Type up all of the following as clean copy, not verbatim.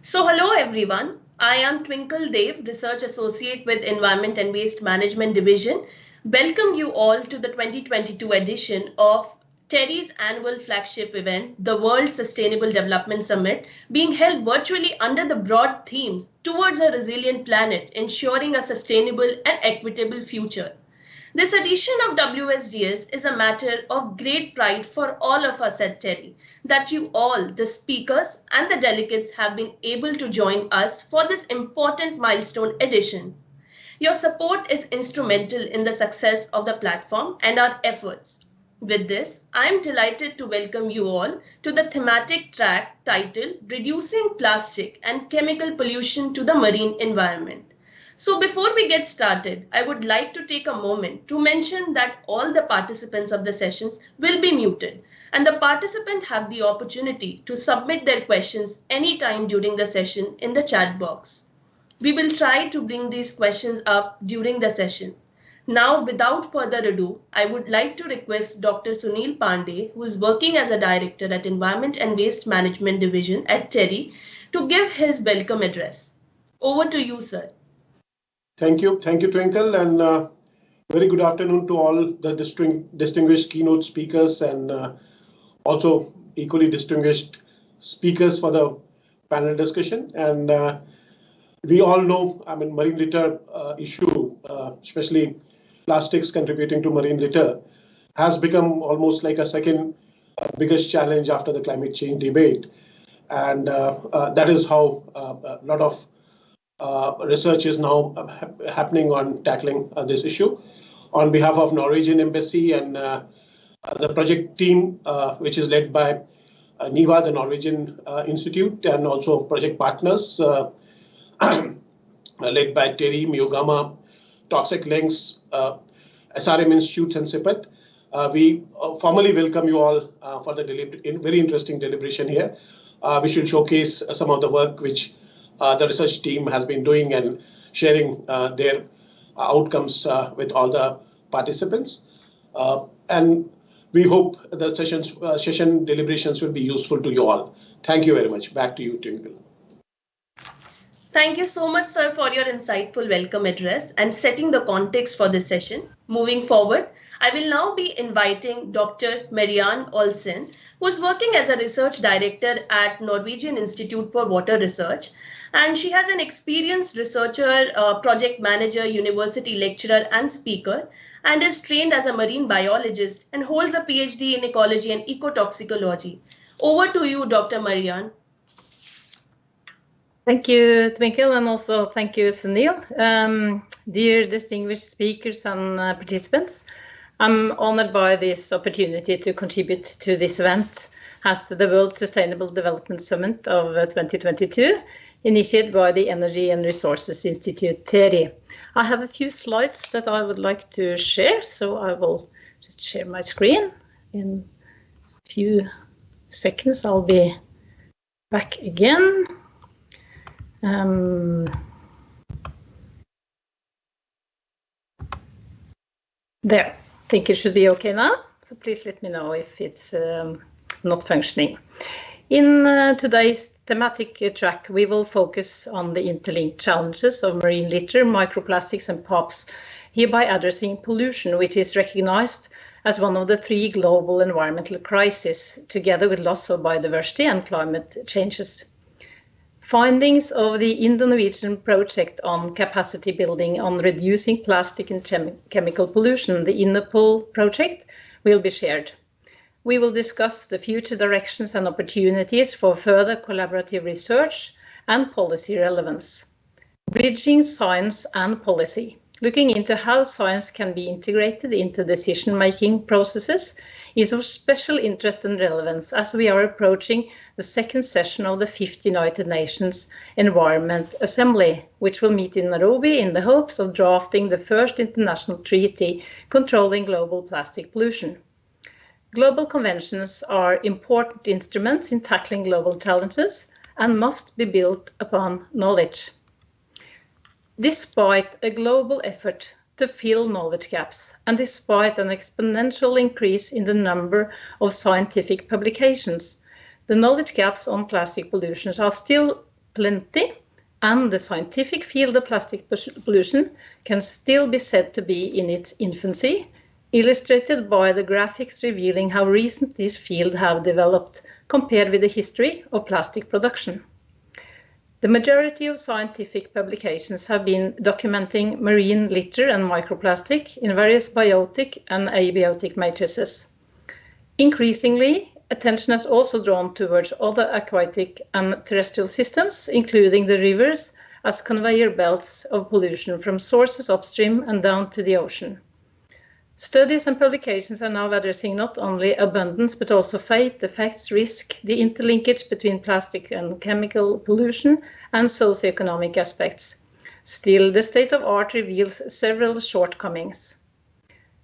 Hello everyone. I am Twinkle Dev, Research Associate with Environment and Waste Management Division. Welcome you all to the 2022 edition of TERI's annual flagship event, the World Sustainable Development Summit, being held virtually under the broad theme Towards a Resilient Planet, Ensuring a Sustainable and Equitable Future. This edition of WSDS is a matter of great pride for all of us at TERI, that you all, the speakers and the delegates, have been able to join us for this important milestone edition. Your support is instrumental in the success of the platform and our efforts. With this, I am delighted to welcome you all to the thematic track titled Reducing Plastic and Chemical Pollution to the Marine Environment. So before we get started, I would like to take a moment to mention that all the participants of the sessions will be muted and the participants have the opportunity to submit their questions anytime during the session in the chat box. We will try to bring these questions up during the session. Now, without further ado, I would like to request Dr. Suneel Pandey, who is working as a director at Environment and Waste Management Division at TERI, to give his welcome address. Over to you, sir. Thank you, Twinkle, and very good afternoon to all the distinguished keynote speakers and also equally distinguished speakers for the panel discussion. And we all know, marine litter issue, especially plastics contributing to marine litter, has become almost like a second biggest challenge after the climate change debate. And that is how a lot of research is now happening on tackling this issue. On behalf of Norwegian Embassy and the project team, which is led by NIVA, the Norwegian Institute, and also project partners led by TERI, Myogama, Toxic Links, SRM Institutes, and CIPET. We formally welcome you all for the very interesting deliberation here. We should showcase some of the work which the research team has been doing and sharing their outcomes with all the participants. And we hope the session deliberations will be useful to you all. Thank you very much. Back to you, Twinkle. Thank you so much, sir, for your insightful welcome address and setting the context for this session. Moving forward, I will now be inviting Dr. Marianne Olsen, who is working as a research director at Norwegian Institute for Water Research. And she has an experienced researcher, project manager, university lecturer, and speaker, and is trained as a marine biologist and holds a PhD in ecology and ecotoxicology. Over to you, Dr. Marianne. Thank you, Twinkle, and also thank you, Suneel. Dear distinguished speakers and participants, I'm honored by this opportunity to contribute to this event at the World Sustainable Development Summit of 2022, initiated by the Energy and Resources Institute, TERI. I have a few slides that I would like to share, so I will just share my screen. In a few seconds, I'll be back again. There, I think it should be okay now. So please let me know if it's not functioning. In today's thematic track, we will focus on the interlinked challenges of marine litter, microplastics and PFAS, hereby addressing pollution, which is recognized as one of the three global environmental crises, together with loss of biodiversity and climate changes. Findings of the Indo-Norwegian project on capacity building on reducing plastic and chemical pollution, the INNOPOL project, will be shared. We will discuss the future directions and opportunities for further collaborative research and policy relevance. Bridging science and policy, looking into how science can be integrated into decision-making processes, is of special interest and relevance as we are approaching the second session of the 5th United Nations Environment Assembly, which will meet in Nairobi in the hopes of drafting the first international treaty controlling global plastic pollution. Global conventions are important instruments in tackling global challenges and must be built upon knowledge. Despite a global effort to fill knowledge gaps, and despite an exponential increase in the number of scientific publications, the knowledge gaps on plastic pollution are still plenty, and the scientific field of plastic pollution can still be said to be in its infancy, illustrated by the graphics revealing how recent this field have developed compared with the history of plastic production. The majority of scientific publications have been documenting marine litter and microplastic in various biotic and abiotic matrices. Increasingly, attention has also drawn towards other aquatic and terrestrial systems, including the rivers as conveyor belts of pollution from sources upstream and down to the ocean. Studies and publications are now addressing not only abundance, but also fate, effects, risk, the interlinkage between plastic and chemical pollution, and socioeconomic aspects. Still, the state of art reveals several shortcomings.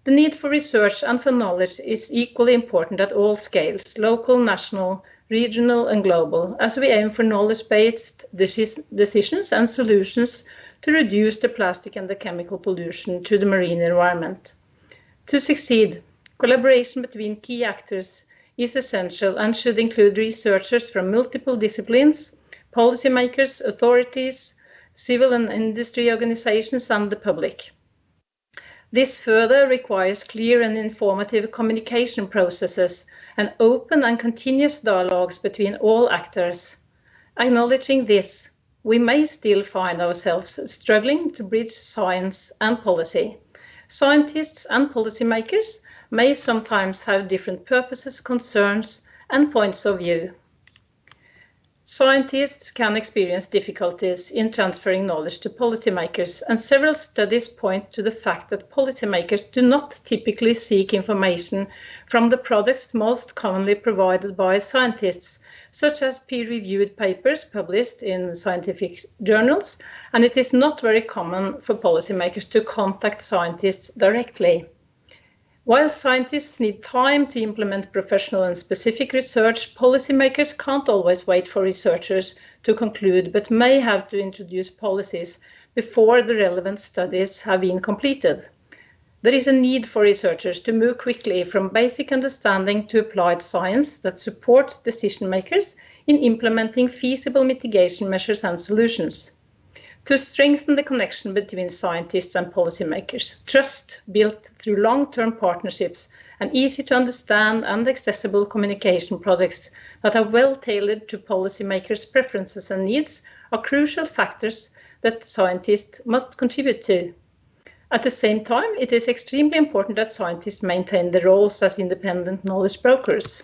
The need for research and for knowledge is equally important at all scales, local, national, regional, and global, as we aim for knowledge-based decisions and solutions to reduce the plastic and the chemical pollution to the marine environment. To succeed, collaboration between key actors is essential and should include researchers from multiple disciplines, policymakers, authorities, civil and industry organizations, and the public. This further requires clear and informative communication processes and open and continuous dialogues between all actors. Acknowledging this, we may still find ourselves struggling to bridge science and policy. Scientists and policymakers may sometimes have different purposes, concerns, and points of view. Scientists can experience difficulties in transferring knowledge to policymakers, and several studies point to the fact that policymakers do not typically seek information from the products most commonly provided by scientists, such as peer-reviewed papers published in scientific journals, and it is not very common for policymakers to contact scientists directly. While scientists need time to implement professional and specific research, policymakers can't always wait for researchers to conclude, but may have to introduce policies before the relevant studies have been completed. There is a need for researchers to move quickly from basic understanding to applied science that supports decision makers in implementing feasible mitigation measures and solutions. To strengthen the connection between scientists and policymakers, trust built through long-term partnerships and easy to understand and accessible communication products that are well tailored to policymakers' preferences and needs are crucial factors that scientists must contribute to. At the same time, it is extremely important that scientists maintain their roles as independent knowledge brokers.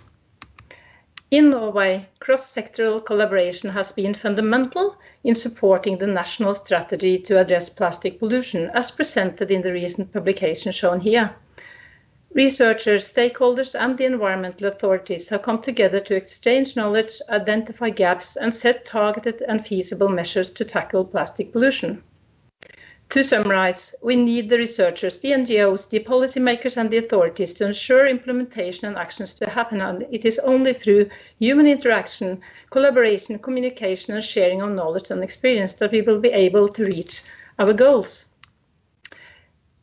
In Norway, cross-sectoral collaboration has been fundamental in supporting the national strategy to address plastic pollution, as presented in the recent publication shown here. Researchers, stakeholders, and the environmental authorities have come together to exchange knowledge, identify gaps, and set targeted and feasible measures to tackle plastic pollution. To summarize, we need the researchers, the NGOs, the policymakers, and the authorities to ensure implementation and actions to happen, and it is only through human interaction, collaboration, communication, and sharing of knowledge and experience that we will be able to reach our goals.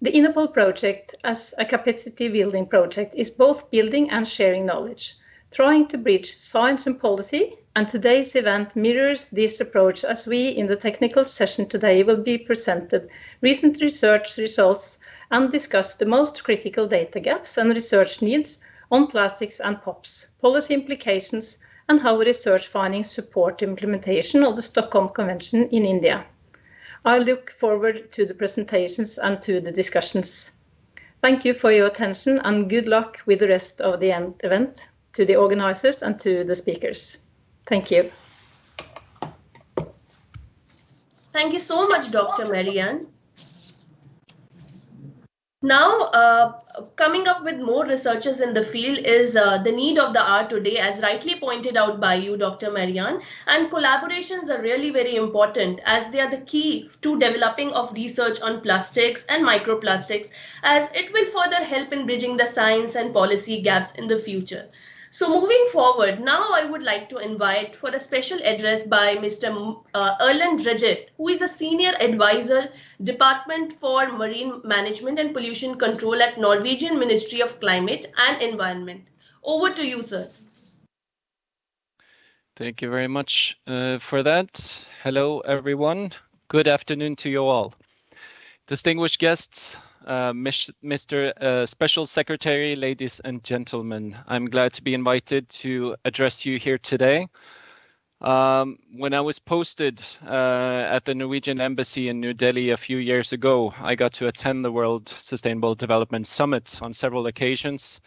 The INNOPOL project, as a capacity building project, is both building and sharing knowledge, trying to bridge science and policy, and today's event mirrors this approach as we, in the technical session today, will be presented recent research results and discuss the most critical data gaps and research needs on plastics and POPs, policy implications, and how research findings support the implementation of the Stockholm Convention in India. I look forward to the presentations and to the discussions. Thank you for your attention and good luck with the rest of the event, to the organizers and to the speakers. Thank you. Thank you so much, Dr. Marianne. Now, coming up with more researchers in the field is the need of the hour today, as rightly pointed out by you, Dr. Marianne. And collaborations are really very important, as they are the key to developing of research on plastics and microplastics, as it will further help in bridging the science and policy gaps in the future. So moving forward, now I would like to invite for a special address by Mr. Erlend Reget, who is a Senior Advisor, Department for Marine Management and Pollution Control at Norwegian Ministry of Climate and Environment. Over to you, sir. Thank you very much for that. Hello, everyone. Good afternoon to you all. Distinguished guests, Mr. Special Secretary, ladies and gentlemen, I'm glad to be invited to address you here today. When I was posted at the Norwegian Embassy in New Delhi a few years ago, I got to attend the World Sustainable Development Summit on several occasions.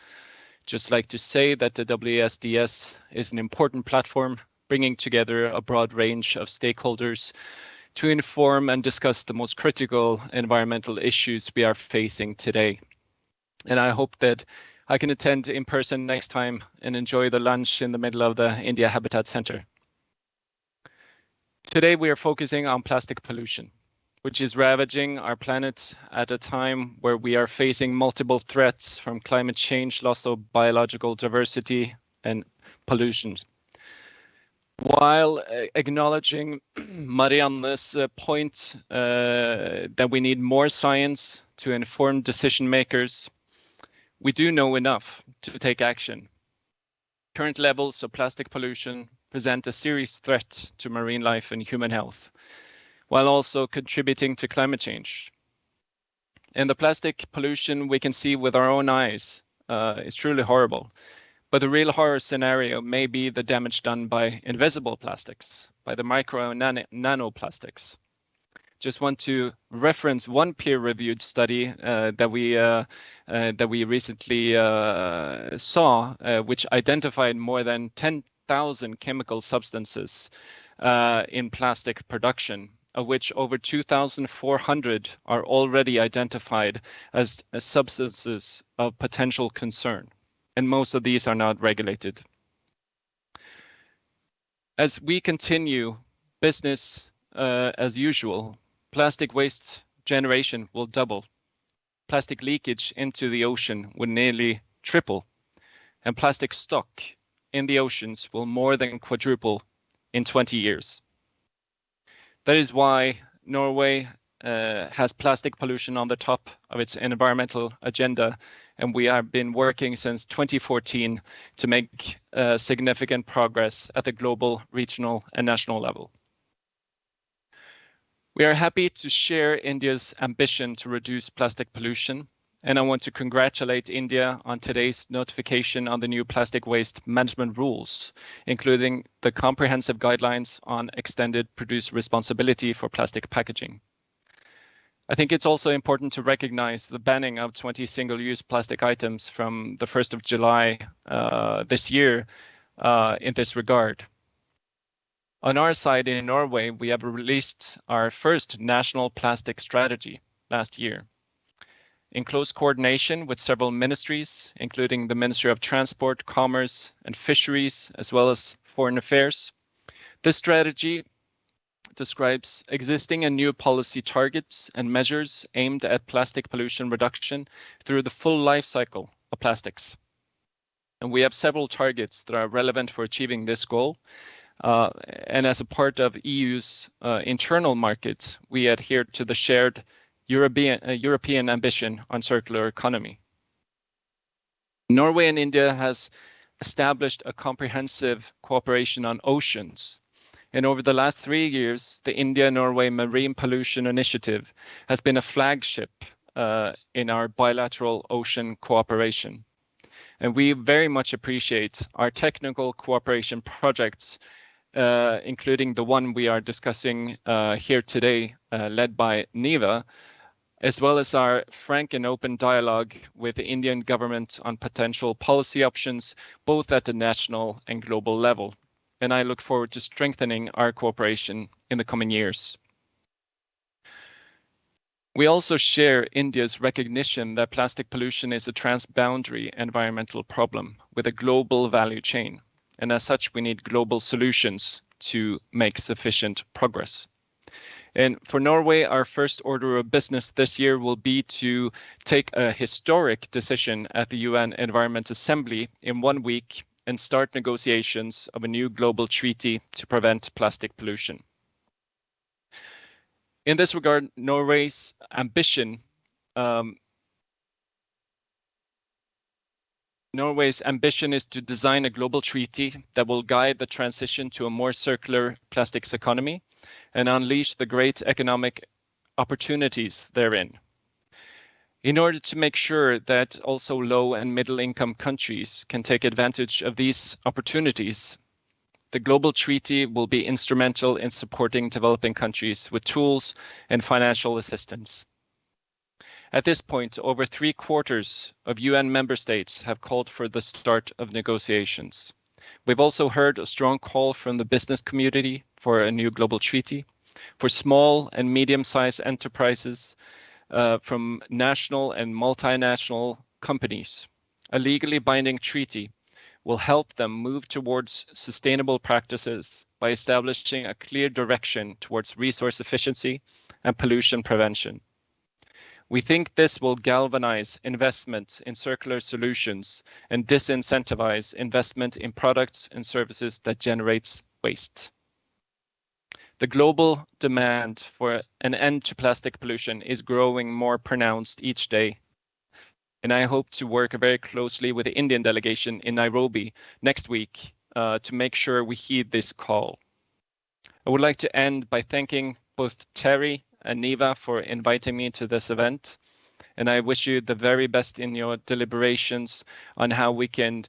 Just like to say that the WSDS is an important platform bringing together a broad range of stakeholders to inform and discuss the most critical environmental issues we are facing today. And I hope that I can attend in person next time and enjoy the lunch in the middle of the India Habitat Center. Today we are focusing on plastic pollution, which is ravaging our planet at a time where we are facing multiple threats from climate change, loss of biological diversity, and pollution. While acknowledging Marianne's point that we need more science to inform decision makers, we do know enough to take action. Current levels of plastic pollution present a serious threat to marine life and human health, while also contributing to climate change. And the plastic pollution we can see with our own eyes is truly horrible. But the real horror scenario may be the damage done by invisible plastics, by the micro and nanoplastics. Just want to reference one peer-reviewed study that we recently saw, which identified more than 10,000 chemical substances in plastic production, of which over 2,400 are already identified as substances of potential concern, and most of these are not regulated. As we continue business as usual, plastic waste generation will double. Plastic leakage into the ocean will nearly triple, and plastic stock in the oceans will more than quadruple in 20 years. That is why Norway has plastic pollution on the top of its environmental agenda, and we have been working since 2014 to make significant progress at the global, regional, and national level. We are happy to share India's ambition to reduce plastic pollution, and I want to congratulate India on today's notification on the new plastic waste management rules, including the comprehensive guidelines on extended producer responsibility for plastic packaging. I think it's also important to recognize the banning of 20 single-use plastic items from the 1st of July this year in this regard. On our side in Norway, we have released our first national plastic strategy last year, in close coordination with several ministries, including the Ministry of Transport, Commerce, and Fisheries, as well as Foreign Affairs. This strategy describes existing and new policy targets and measures aimed at plastic pollution reduction through the full life cycle of plastics. And we have several targets that are relevant for achieving this goal. And as a part of EU's internal markets, we adhere to the shared European ambition on circular economy. Norway and India has established a comprehensive cooperation on oceans. And over the last 3 years, the India-Norway Marine Pollution Initiative has been a flagship in our bilateral ocean cooperation. And we very much appreciate our technical cooperation projects, including the one we are discussing here today, led by NIVA, as well as our frank and open dialogue with the Indian government on potential policy options, both at the national and global level. And I look forward to strengthening our cooperation in the coming years. We also share India's recognition that plastic pollution is a transboundary environmental problem with a global value chain. And as such, we need global solutions to make sufficient progress. And for Norway, our first order of business this year will be to take a historic decision at the UN Environment Assembly in 1 week and start negotiations of a new global treaty to prevent plastic pollution. In this regard, Norway's ambition Norway's ambition is to design a global treaty that will guide the transition to a more circular plastics economy and unleash the great economic opportunities therein. In order to make sure that also low and middle income countries can take advantage of these opportunities, the global treaty will be instrumental in supporting developing countries with tools and financial assistance. At this point, over 3/4 of UN member states have called for the start of negotiations. We've also heard a strong call from the business community for a new global treaty, for small and medium-sized enterprises, from national and multinational companies. A legally binding treaty will help them move towards sustainable practices by establishing a clear direction towards resource efficiency and pollution prevention. We think this will galvanize investment in circular solutions and disincentivize investment in products and services that generates waste. The global demand for an end to plastic pollution is growing more pronounced each day, and I hope to work very closely with the Indian delegation in Nairobi next week to make sure we heed this call. I would like to end by thanking both TERI and NIVA for inviting me to this event, and I wish you the very best in your deliberations on how we can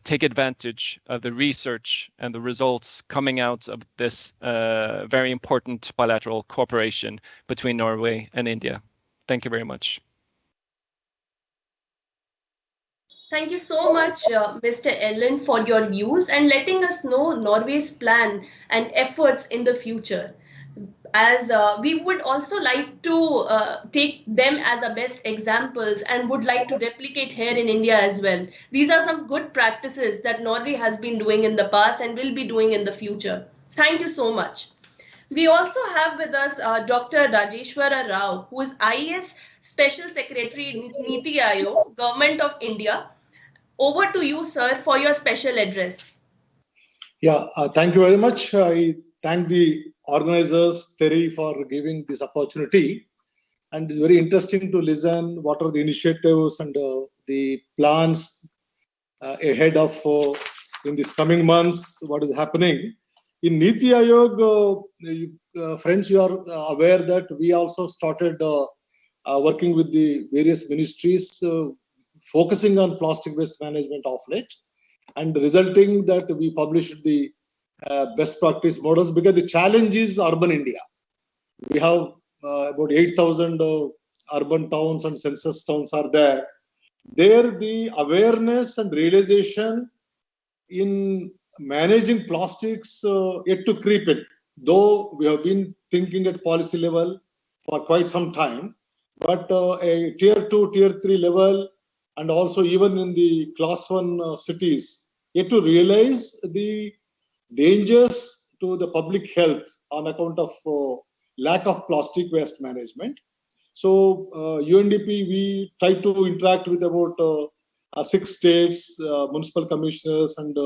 take advantage of the research and the results coming out of this very important bilateral cooperation between Norway and India. Thank you very much. Thank you so much, Mr. Ellen, for your views and letting us know Norway's plan and efforts in the future. As we would also like to take them as our best examples and would like to replicate here in India as well. These are some good practices that Norway has been doing in the past and will be doing in the future. Thank you so much. We also have with us Dr. Rajeshwara Rao, who is IAS Special Secretary Niti Aayog, Government of India. Over to you, sir, for your special address. Yeah, thank you very much. I thank the organizers, TERI, for giving this opportunity. And it's very interesting to listen what are the initiatives and the plans ahead of in these coming months, what is happening. In Niti Aayog, friends, you are aware that we also started working with the various ministries focusing on plastic waste management of late, and resulting that we published the best practice models, because the challenge is urban India. We have about 8,000 urban towns and census towns are there. There, the awareness and realization in managing plastics yet to creep in. Though we have been thinking at policy level for quite some time, but a tier 2, tier 3 level, and also even in the class 1 cities, yet to realize the dangers to the public health on account of lack of plastic waste management. So UNDP, we try to interact with about 6 states, municipal commissioners and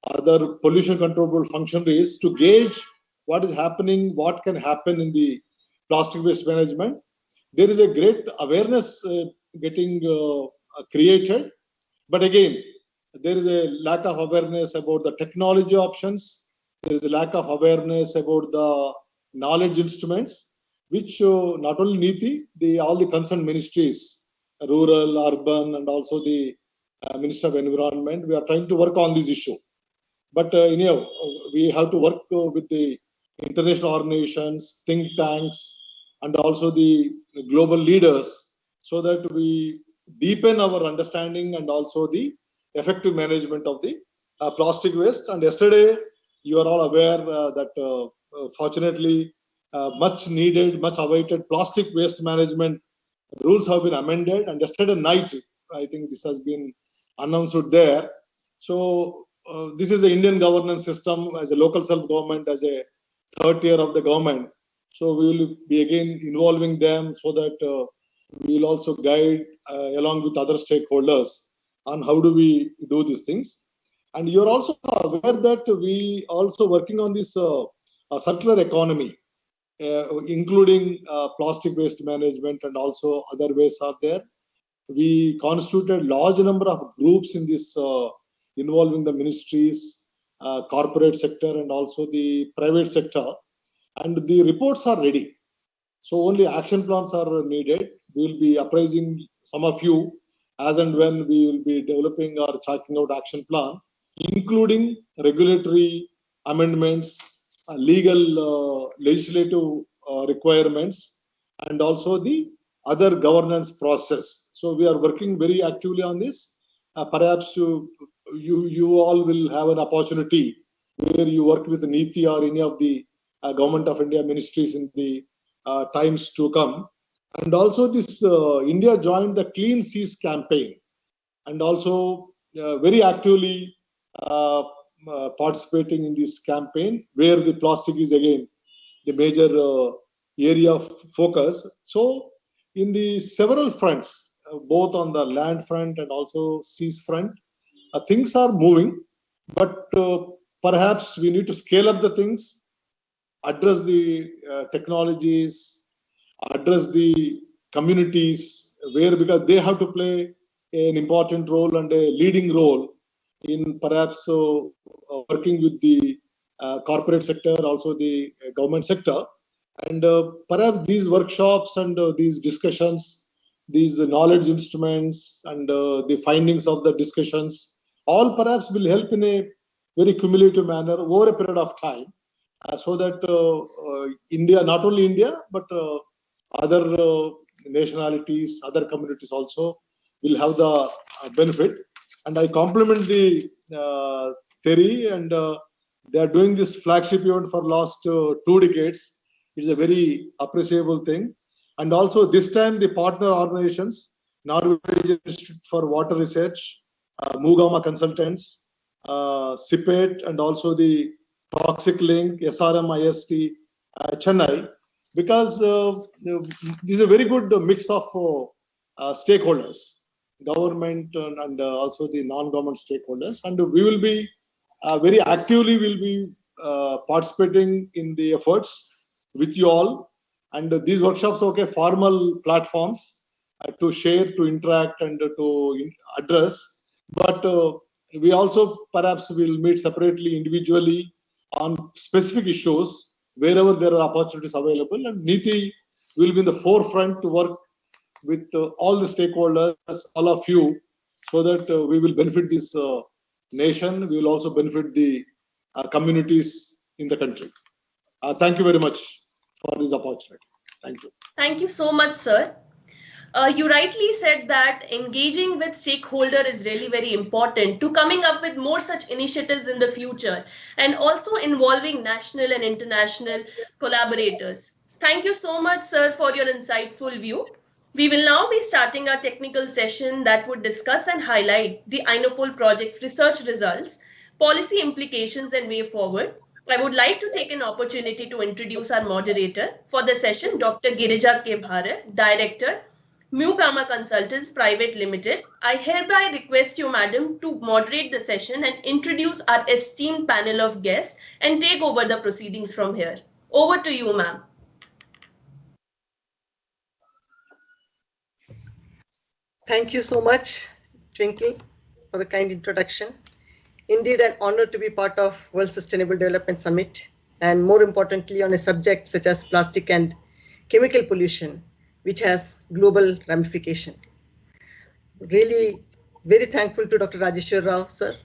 other pollution control board functionaries to gauge what is happening, what can happen in the plastic waste management. There is a great awareness getting created, but again, there is a lack of awareness about the technology options. There is a lack of awareness about the knowledge instruments, which not only NITI, all the concerned ministries, rural, urban, and also the Minister of Environment, we are trying to work on this issue. But anyhow, we have to work with the international organizations, think tanks, and also the global leaders, so that we deepen our understanding and also the effective management of the plastic waste. And yesterday, you are all aware that fortunately, much needed, much awaited plastic waste management rules have been amended. And yesterday night, I think this has been announced there. So this is the Indian governance system as a local self-government, as a third tier of the government. So we will be again involving them so that we will also guide along with other stakeholders on how do we do these things. And you're also aware that we also working on this circular economy, including plastic waste management, and also other ways are there. we constituted large number of groups in this involving the ministries, corporate sector, and also the private sector. And the reports are ready. So only action plans are needed. We will be apprising some of you as and when we will be developing or chalking out action plan, including regulatory amendments, legal legislative requirements, and also the other governance process. So we are working very actively on this. Perhaps you all will have an opportunity where you work with NITI or any of the Government of India ministries in the times to come. And also this India joined the Clean Seas campaign and also very actively participating in this campaign, where the plastic is again the major area of focus. So in the several fronts, both on the land front and also seas front, things are moving, but perhaps we need to scale up the things, address the technologies, address the communities, where because they have to play an important role and a leading role in perhaps working with the corporate sector, also the government sector. And perhaps these workshops and these discussions, these knowledge instruments and the findings of the discussions, all perhaps will help in a very cumulative manner over a period of time, so that India, not only India, but other nationalities, other communities also will have the benefit. And I compliment the TERI, and they are doing this flagship event for last 2 decades. It's a very appreciable thing. And also this time the partner organizations, Norwegian Institute for Water Research, Mugama Consultants, CIPET, and also the Toxic Link, SRM IST, Chennai, because this is a very good mix of stakeholders, government and also the non-government stakeholders. And we will be very actively will be participating in the efforts with you all. And these workshops are okay, formal platforms to share, to interact, and to address. But we also perhaps will meet separately, individually on specific issues wherever there are opportunities available. And NITI will be in the forefront to work with all the stakeholders, all of you, so that we will benefit this nation. We will also benefit the communities in the country. Thank you very much for this opportunity. Thank you. Thank you so much, sir. You rightly said that engaging with stakeholder is really very important to coming up with more such initiatives in the future, and also involving national and international collaborators. Thank you so much, sir, for your insightful view. We will now be starting our technical session that would discuss and highlight the INOPOL project research results, policy implications, and way forward. I would like to take an opportunity to introduce our moderator for the session, Dr. Girija K. Bharat, Director, Mugama Consultants Private Limited. I hereby request you, madam, to moderate the session and introduce our esteemed panel of guests and take over the proceedings from here. Over to you, ma'am. Thank you so much, Twinkle, for the kind introduction. Indeed, an honor to be part of World Sustainable Development Summit, and more importantly on a subject such as plastic and chemical pollution, which has global ramification. Really very thankful to Dr. Rajeshwar Rao, sir,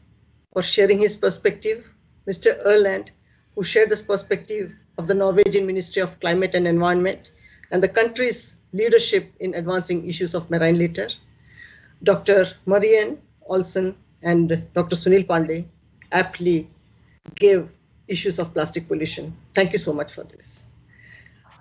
for sharing his perspective, Mr. Erland, who shared this perspective of the Norwegian Ministry of Climate and Environment and the country's leadership in advancing issues of marine litter, Dr. Marianne, Olsen, and Dr. Suneel Pandey aptly gave issues of plastic pollution. Thank you so much for this.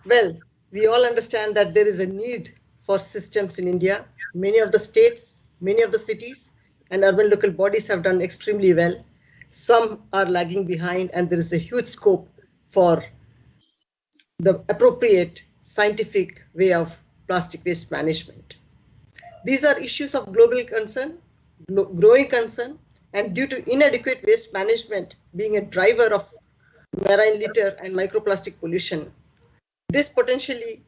Well, we all understand that there is a need for systems in India. Many of the states, many of the cities and urban local bodies have done extremely well. Some are lagging behind, and there is a huge scope for the appropriate scientific way of plastic waste management. These are issues of global concern, growing concern, and due to inadequate waste management being a driver of marine litter and microplastic pollution, this potentially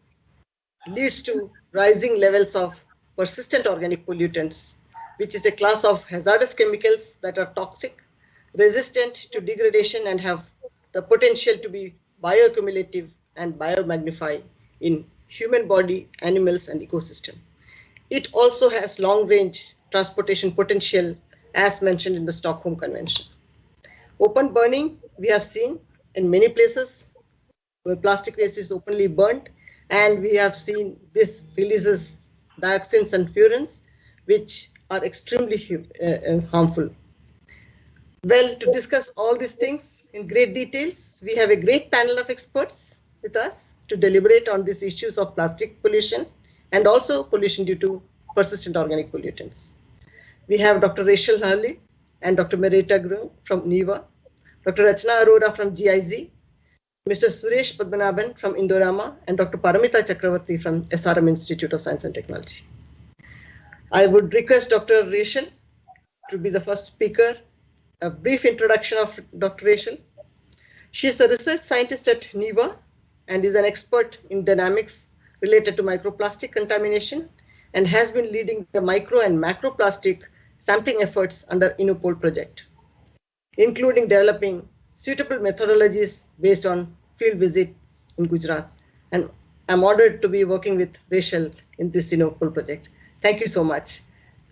leads to rising levels of persistent organic pollutants, which is a class of hazardous chemicals that are toxic, resistant to degradation, and have the potential to be bioaccumulative and biomagnify in human body, animals, and ecosystem. It also has long-range transportation potential, as mentioned in the Stockholm Convention. Open burning, we have seen in many places where plastic waste is openly burnt, and we have seen this releases dioxins and furans, which are extremely harmful. Well, to discuss all these things in great details, we have a great panel of experts with us to deliberate on these issues of plastic pollution and also pollution due to persistent organic pollutants. We have Dr. Rachel Hurley and Dr. Merita Grun from NIVA, Dr. Rachna Arora from GIZ, Mr. Suresh Padmanabhan from Indorama, and Dr. Paramita Chakravarti from SRM Institute of Science and Technology. I would request Dr. Rachel to be the first speaker. A brief introduction of Dr. Rachel. She is a research scientist at NIVA and is an expert in dynamics related to microplastic contamination and has been leading the micro and macroplastic sampling efforts under Innopol project, including developing suitable methodologies based on field visits in Gujarat. And I'm honored to be working with Rachel in this Innopol project. Thank you so much.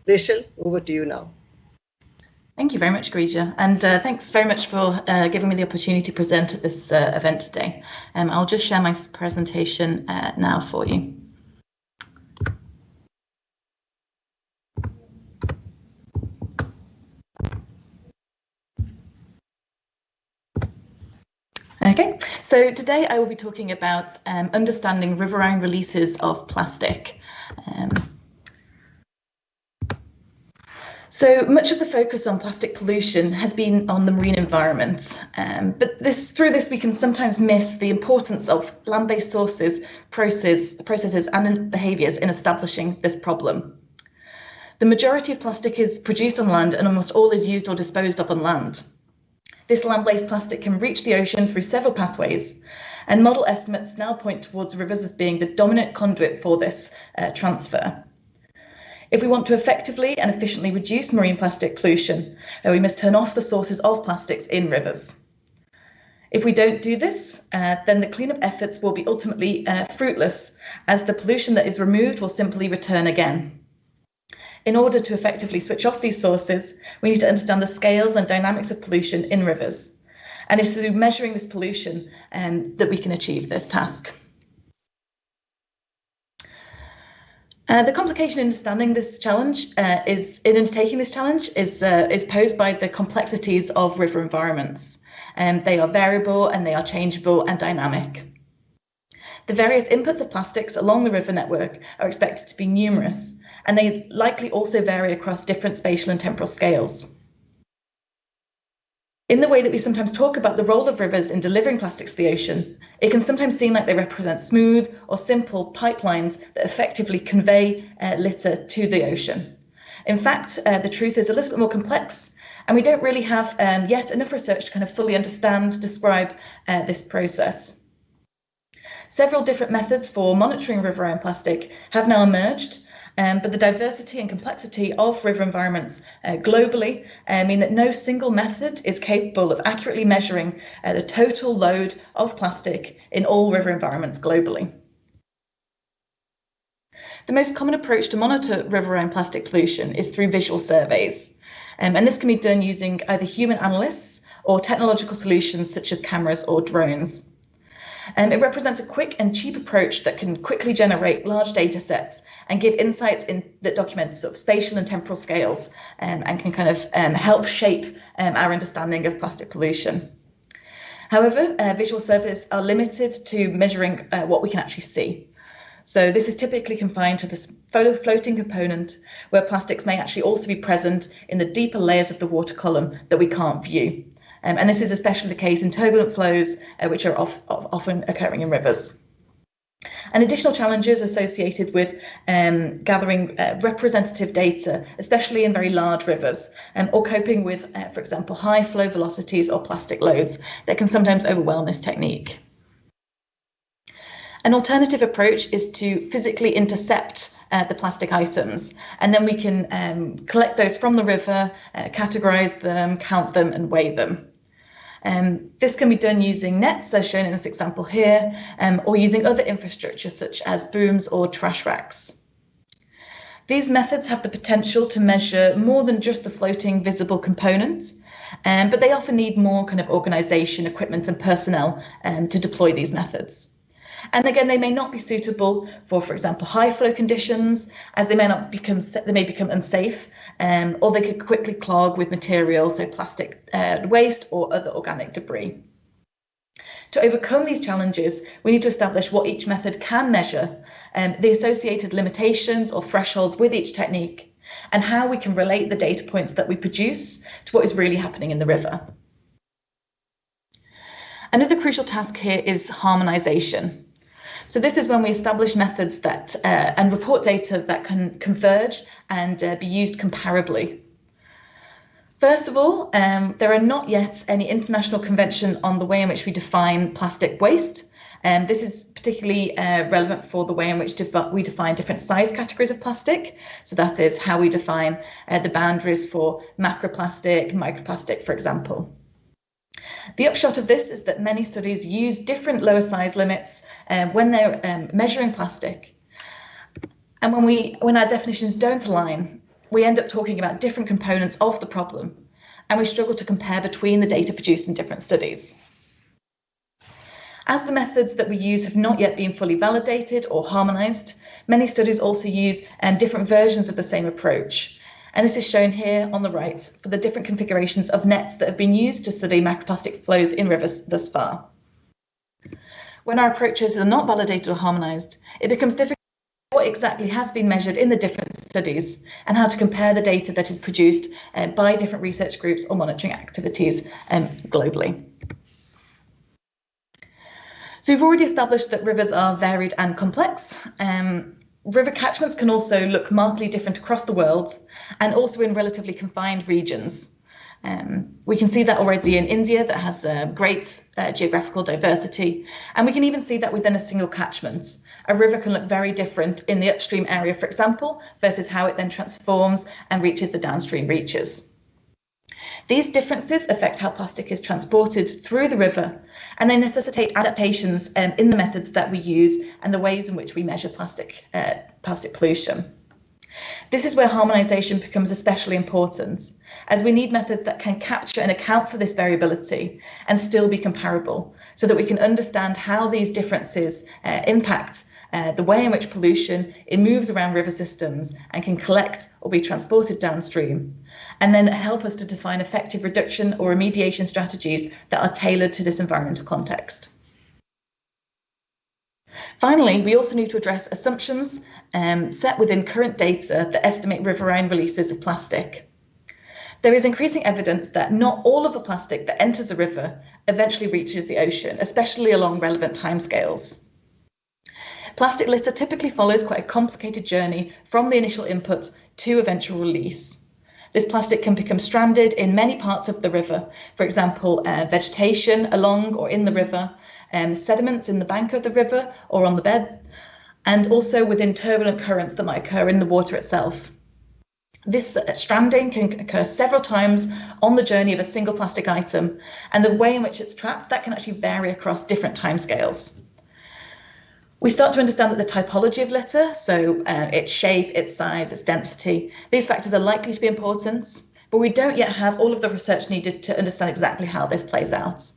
Rachel, over to you now. Thank you very much, Grija, and thanks very much for giving me the opportunity to present at this event today. I'll just share my presentation now for you. Okay, so today I will be talking about understanding riverine releases of plastic. So much of the focus on plastic pollution has been on the marine environment, but through this we can sometimes miss the importance of land-based sources, processes and behaviours in establishing this problem. The majority of plastic is produced on land and almost all is used or disposed of on land. This land-based plastic can reach the ocean through several pathways, and model estimates now point towards rivers as being the dominant conduit for this transfer. If we want to effectively and efficiently reduce marine plastic pollution, we must turn off the sources of plastics in rivers. If we don't do this, then the cleanup efforts will be ultimately fruitless, as the pollution that is removed will simply return again. In order to effectively switch off these sources, we need to understand the scales and dynamics of pollution in rivers. And it's through measuring this pollution that we can achieve this task. The complication in understanding this challenge undertaking this challenge is posed by the complexities of river environments. They are variable and they are changeable and dynamic. The various inputs of plastics along the river network are expected to be numerous, and they likely also vary across different spatial and temporal scales. In the way that we sometimes talk about the role of rivers in delivering plastics to the ocean, it can sometimes seem like they represent smooth or simple pipelines that effectively convey litter to the ocean. In fact, the truth is a little bit more complex, and we don't really have yet enough research to kind of fully describe this process. Several different methods for monitoring riverine plastic have now emerged, but the diversity and complexity of river environments globally mean that no single method is capable of accurately measuring the total load of plastic in all river environments globally. The most common approach to monitor riverine plastic pollution is through visual surveys, and this can be done using either human analysts or technological solutions such as cameras or drones. It represents a quick and cheap approach that can quickly generate large data sets and give insights that document sort of spatial and temporal scales and can kind of help shape our understanding of plastic pollution. However, visual surveys are limited to measuring what we can actually see. So this is typically confined to this floating component where plastics may actually also be present in the deeper layers of the water column that we can't view. And this is especially the case in turbulent flows, which are often occurring in rivers. And additional challenges associated with gathering representative data, especially in very large rivers, or coping with, for example, high flow velocities or plastic loads that can sometimes overwhelm this technique. An alternative approach is to physically intercept the plastic items, and then we can collect those from the river, categorize them, count them, and weigh them. This can be done using nets, as shown in this example here, or using other infrastructure such as booms or trash racks. These methods have the potential to measure more than just the floating visible components, but they often need more kind of organisation, equipment and personnel to deploy these methods. And again, they may not be suitable for example, high flow conditions, as they may become unsafe, or they could quickly clog with material, so plastic waste or other organic debris. To overcome these challenges, we need to establish what each method can measure, the associated limitations or thresholds with each technique, and how we can relate the data points that we produce to what is really happening in the river. Another crucial task here is harmonization. So this is when we establish methods that and report data that can converge and be used comparably. First of all, there are not yet any international convention on the way in which we define plastic waste. This is particularly relevant for the way in which we define different size categories of plastic. So that is how we define the boundaries for macroplastic, microplastic, for example. The upshot of this is that many studies use different lower size limits when they're measuring plastic. And when our definitions don't align, we end up talking about different components of the problem, and we struggle to compare between the data produced in different studies. As the methods that we use have not yet been fully validated or harmonized, many studies also use different versions of the same approach. And this is shown here on the right for the different configurations of nets that have been used to study macroplastic flows in rivers thus far. When our approaches are not validated or harmonized, it becomes difficult to know what exactly has been measured in the different studies and how to compare the data that is produced by different research groups or monitoring activities globally. So we've already established that rivers are varied and complex. River catchments can also look markedly different across the world and also in relatively confined regions. We can see that already in India, that has great geographical diversity, and we can even see that within a single catchment. A river can look very different in the upstream area, for example, versus how it then transforms and reaches the downstream reaches. These differences affect how plastic is transported through the river, and they necessitate adaptations in the methods that we use and the ways in which we measure plastic pollution. This is where harmonization becomes especially important, as we need methods that can capture and account for this variability and still be comparable, so that we can understand how these differences impact the way in which pollution moves around river systems and can collect or be transported downstream, and then help us to define effective reduction or remediation strategies that are tailored to this environmental context. Finally, we also need to address assumptions set within current data that estimate riverine releases of plastic. There is increasing evidence that not all of the plastic that enters a river eventually reaches the ocean, especially along relevant timescales. Plastic litter typically follows quite a complicated journey from the initial input to eventual release. This plastic can become stranded in many parts of the river, for example, vegetation along or in the river, sediments in the bank of the river or on the bed, and also within turbulent currents that might occur in the water itself. This stranding can occur several times on the journey of a single plastic item, and the way in which it's trapped, that can actually vary across different timescales. We start to understand that the typology of litter, so its shape, its size, its density, these factors are likely to be important, but we don't yet have all of the research needed to understand exactly how this plays out.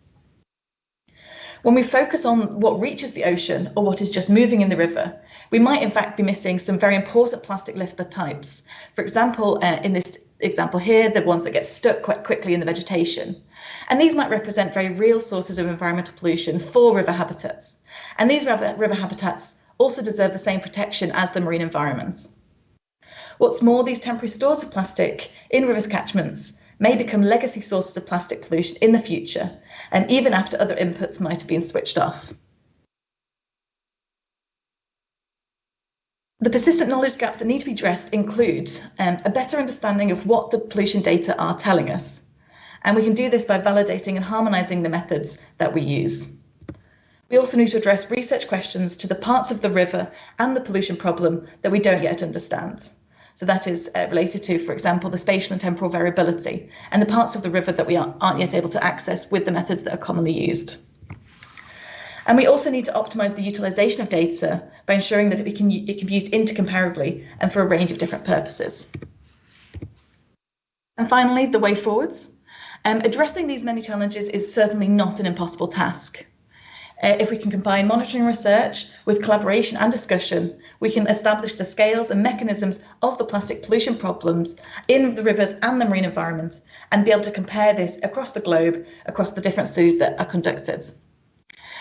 When we focus on what reaches the ocean or what is just moving in the river, we might in fact be missing some very important plastic litter types. For example, in this example here, the ones that get stuck quite quickly in the vegetation. And these might represent very real sources of environmental pollution for river habitats. And these river habitats also deserve the same protection as the marine environment. What's more, these temporary stores of plastic in rivers catchments may become legacy sources of plastic pollution in the future, and even after other inputs might have been switched off. The persistent knowledge gaps that need to be addressed include a better understanding of what the pollution data are telling us. And we can do this by validating and harmonizing the methods that we use. We also need to address research questions to the parts of the river and the pollution problem that we don't yet understand. So that is related to, for example, the spatial and temporal variability and the parts of the river that we aren't yet able to access with the methods that are commonly used. And we also need to optimize the utilization of data by ensuring that it can be used intercomparably and for a range of different purposes. And finally, the way forwards. Addressing these many challenges is certainly not an impossible task. If we can combine monitoring research with collaboration and discussion, we can establish the scales and mechanisms of the plastic pollution problems in the rivers and the marine environment and be able to compare this across the globe, across the different studies that are conducted.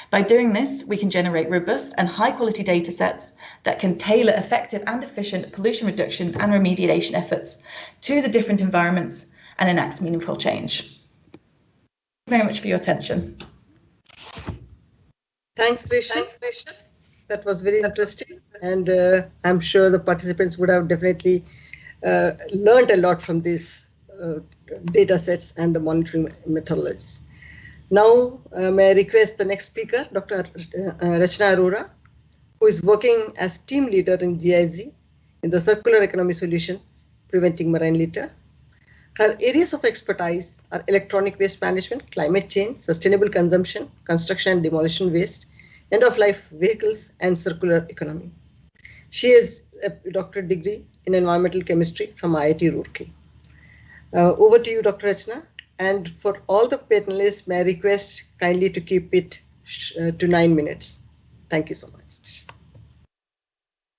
By doing this, we can generate robust and high quality data sets that can tailor effective and efficient pollution reduction and remediation efforts to the different environments and enact meaningful change. Thank you very much for your attention. Thanks, Rachel. That was very interesting, and I'm sure the participants would have definitely learned a lot from these data sets and the monitoring methodologies. Now, may I request the next speaker, Dr. Rachna Arora, who is working as team leader in GIZ in the Circular Economy Solutions, Preventing Marine Litter. Her areas of expertise are electronic waste management, climate change, sustainable consumption, construction and demolition waste, end-of-life vehicles, and circular economy. She has a doctorate degree in environmental chemistry from IIT Roorkee. Over to you, Dr. Rachna. And for all the panelists, may I request kindly to keep it to 9 minutes. Thank you so much.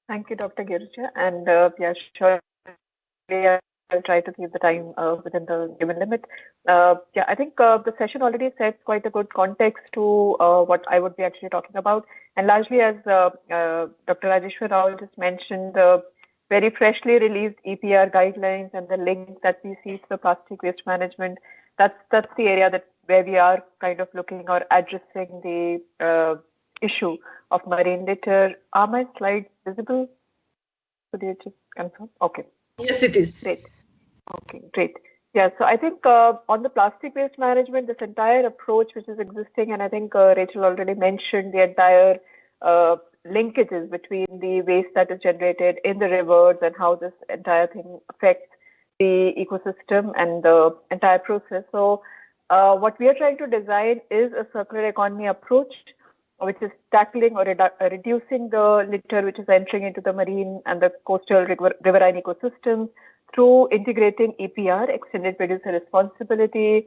Thank you, Dr. Girija. And yeah, sure. I'll try to keep the time within the given limit. Yeah, I think the session already sets quite a good context to what I would be actually talking about. And largely, as Dr. Rajeshwar Rao just mentioned, the very freshly released EPR guidelines and the link that we see to the plastic waste management, that's the area where we are kind of looking or addressing the issue of marine litter. Are my slides visible? Could you just confirm? Okay. Yes, it is. Great. Okay, great. Yeah, so I think on the plastic waste management, this entire approach which is existing, and I think Rachel already mentioned the entire linkages between the waste that is generated in the rivers and how this entire thing affects the ecosystem and the entire process. So what we are trying to design is a circular economy approach, which is tackling or reducing the litter which is entering into the marine and the coastal riverine ecosystem through integrating EPR, Extended Producer Responsibility.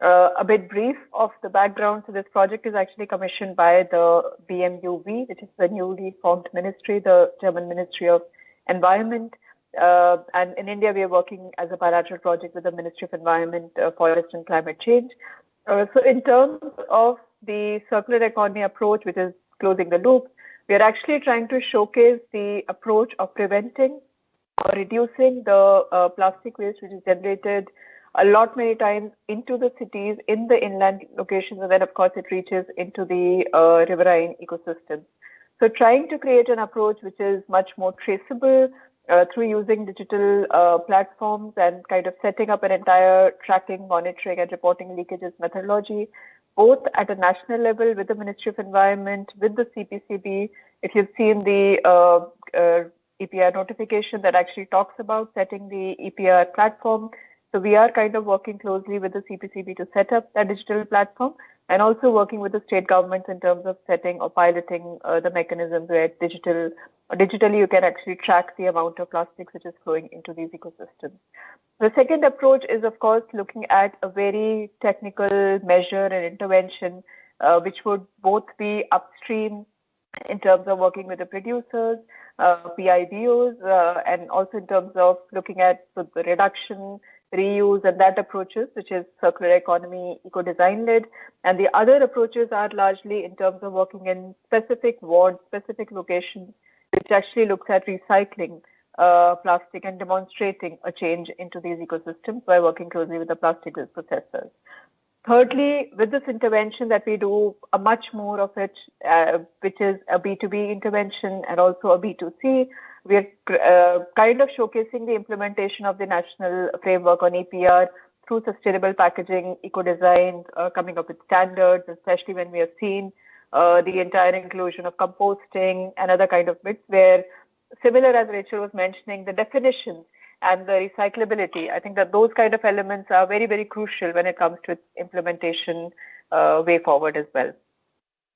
A bit brief of the background. So this project is actually commissioned by the BMUV, which is the newly formed ministry, the German Ministry of Environment. And in India, we are working as a bilateral project with the Ministry of Environment, Forest and Climate Change. So in terms of the circular economy approach, which is closing the loop, we are actually trying to showcase the approach of preventing or reducing the plastic waste which is generated a lot many times into the cities, in the inland locations, and then of course it reaches into the riverine ecosystem. So trying to create an approach which is much more traceable through using digital platforms and kind of setting up an entire tracking, monitoring and reporting leakages methodology, both at a national level with the Ministry of Environment, with the CPCB. If you've seen the EPR notification that actually talks about setting the EPR platform. So we are kind of working closely with the CPCB to set up that digital platform and also working with the state governments in terms of setting or piloting the mechanisms where digitally you can actually track the amount of plastics which is flowing into these ecosystems. The second approach is, of course, looking at a very technical measure and intervention, which would both be upstream in terms of working with the producers, PIBOs, and also in terms of looking at the reduction, reuse, and that approaches, which is circular economy, eco-design led. And the other approaches are largely in terms of working in specific wards, specific locations, which actually looks at recycling plastic and demonstrating a change into these ecosystems by working closely with the plastic waste processors. Thirdly, with this intervention that we do, a much more of it, which is a B2B intervention and also a B2C, we are kind of showcasing the implementation of the national framework on EPR through sustainable packaging, eco-design, coming up with standards, especially when we have seen the entire inclusion of composting and other kind of bits where, similar as Rachel was mentioning, the definition and the recyclability, I think that those kind of elements are very, very crucial when it comes to its implementation way forward as well.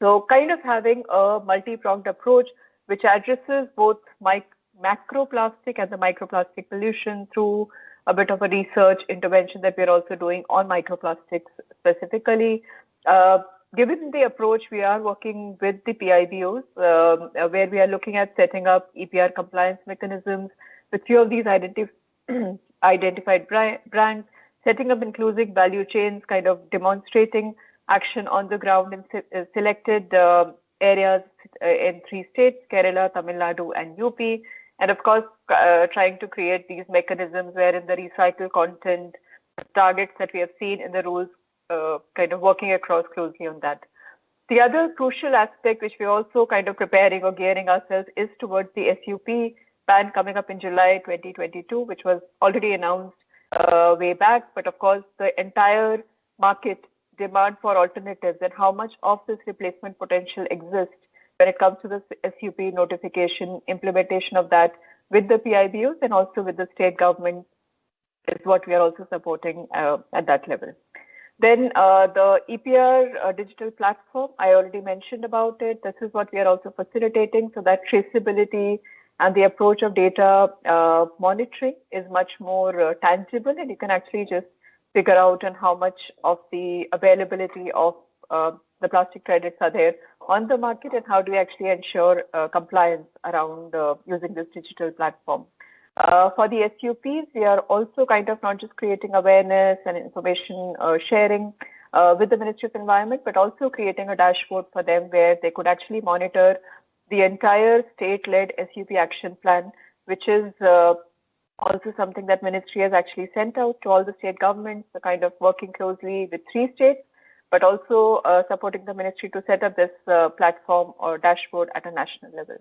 So kind of having a multi-pronged approach which addresses both macroplastic and the microplastic pollution through a bit of a research intervention that we're also doing on microplastics specifically. Given the approach, we are working with the PIBOs, where we are looking at setting up EPR compliance mechanisms with few of these identified brands, setting up inclusive value chains, kind of demonstrating action on the ground in selected areas in 3 states, Kerala, Tamil Nadu, and UP. And of course, trying to create these mechanisms wherein the recycled content targets that we have seen in the rules, kind of working across closely on that. The other crucial aspect which we're also kind of preparing or gearing ourselves is towards the SUP ban coming up in July 2022, which was already announced way back. But of course, the entire market demand for alternatives and how much of this replacement potential exists when it comes to the SUP notification, implementation of that with the PIBOs and also with the state government is what we are also supporting at that level. Then the EPR digital platform, I already mentioned about it. This is what we are also facilitating, so that traceability and the approach of data monitoring is much more tangible, and you can actually just figure out on how much of the availability of the plastic credits are there on the market and how do we actually ensure compliance around using this digital platform. For the SUPs, we are also kind of not just creating awareness and information sharing with the Ministry of Environment, but also creating a dashboard for them where they could actually monitor the entire state-led SUP action plan, which is also something that Ministry has actually sent out to all the state governments, the kind of working closely with 3 states, but also supporting the Ministry to set up this platform or dashboard at a national level.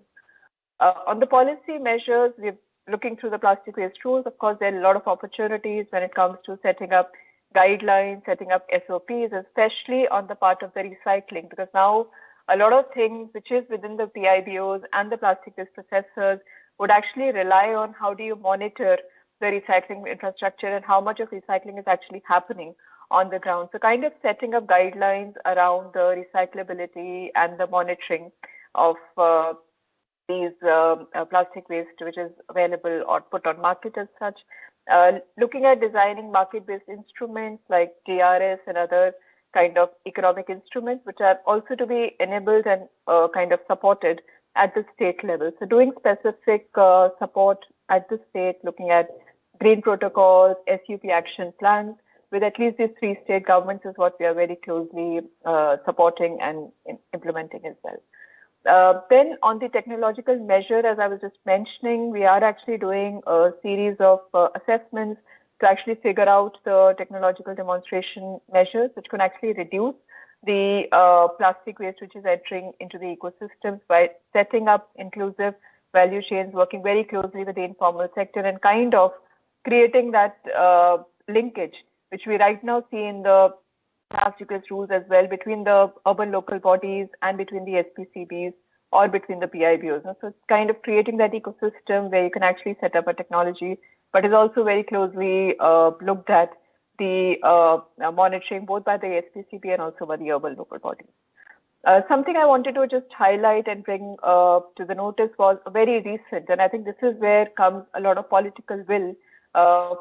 On the policy measures, we're looking through the plastic waste rules. Of course, there are a lot of opportunities when it comes to setting up guidelines, setting up SOPs, especially on the part of the recycling, because now a lot of things which is within the PIBOs and the plastic waste processors would actually rely on how do you monitor the recycling infrastructure and how much of recycling is actually happening on the ground. So kind of setting up guidelines around the recyclability and the monitoring of these plastic waste which is available or put on market as such. Looking at designing market-based instruments like DRS and other kind of economic instruments which are also to be enabled and kind of supported at the state level. So doing specific support at the state, looking at green protocols, SUP action plans with at least these 3 state governments is what we are very closely supporting and implementing as well. Then on the technological measure, as I was just mentioning, we are actually doing a series of assessments to actually figure out the technological demonstration measures which can actually reduce the plastic waste which is entering into the ecosystems by setting up inclusive value chains, working very closely with the informal sector and kind of creating that linkage which we right now see in the plastic waste rules as well between the urban local bodies and between the SPCBs or between the PIBOs. So it's kind of creating that ecosystem where you can actually set up a technology, but is also very closely looked at the monitoring both by the SPCB and also by the urban local bodies. Something I wanted to just highlight and bring to the notice was very recent, and I think this is where comes a lot of political will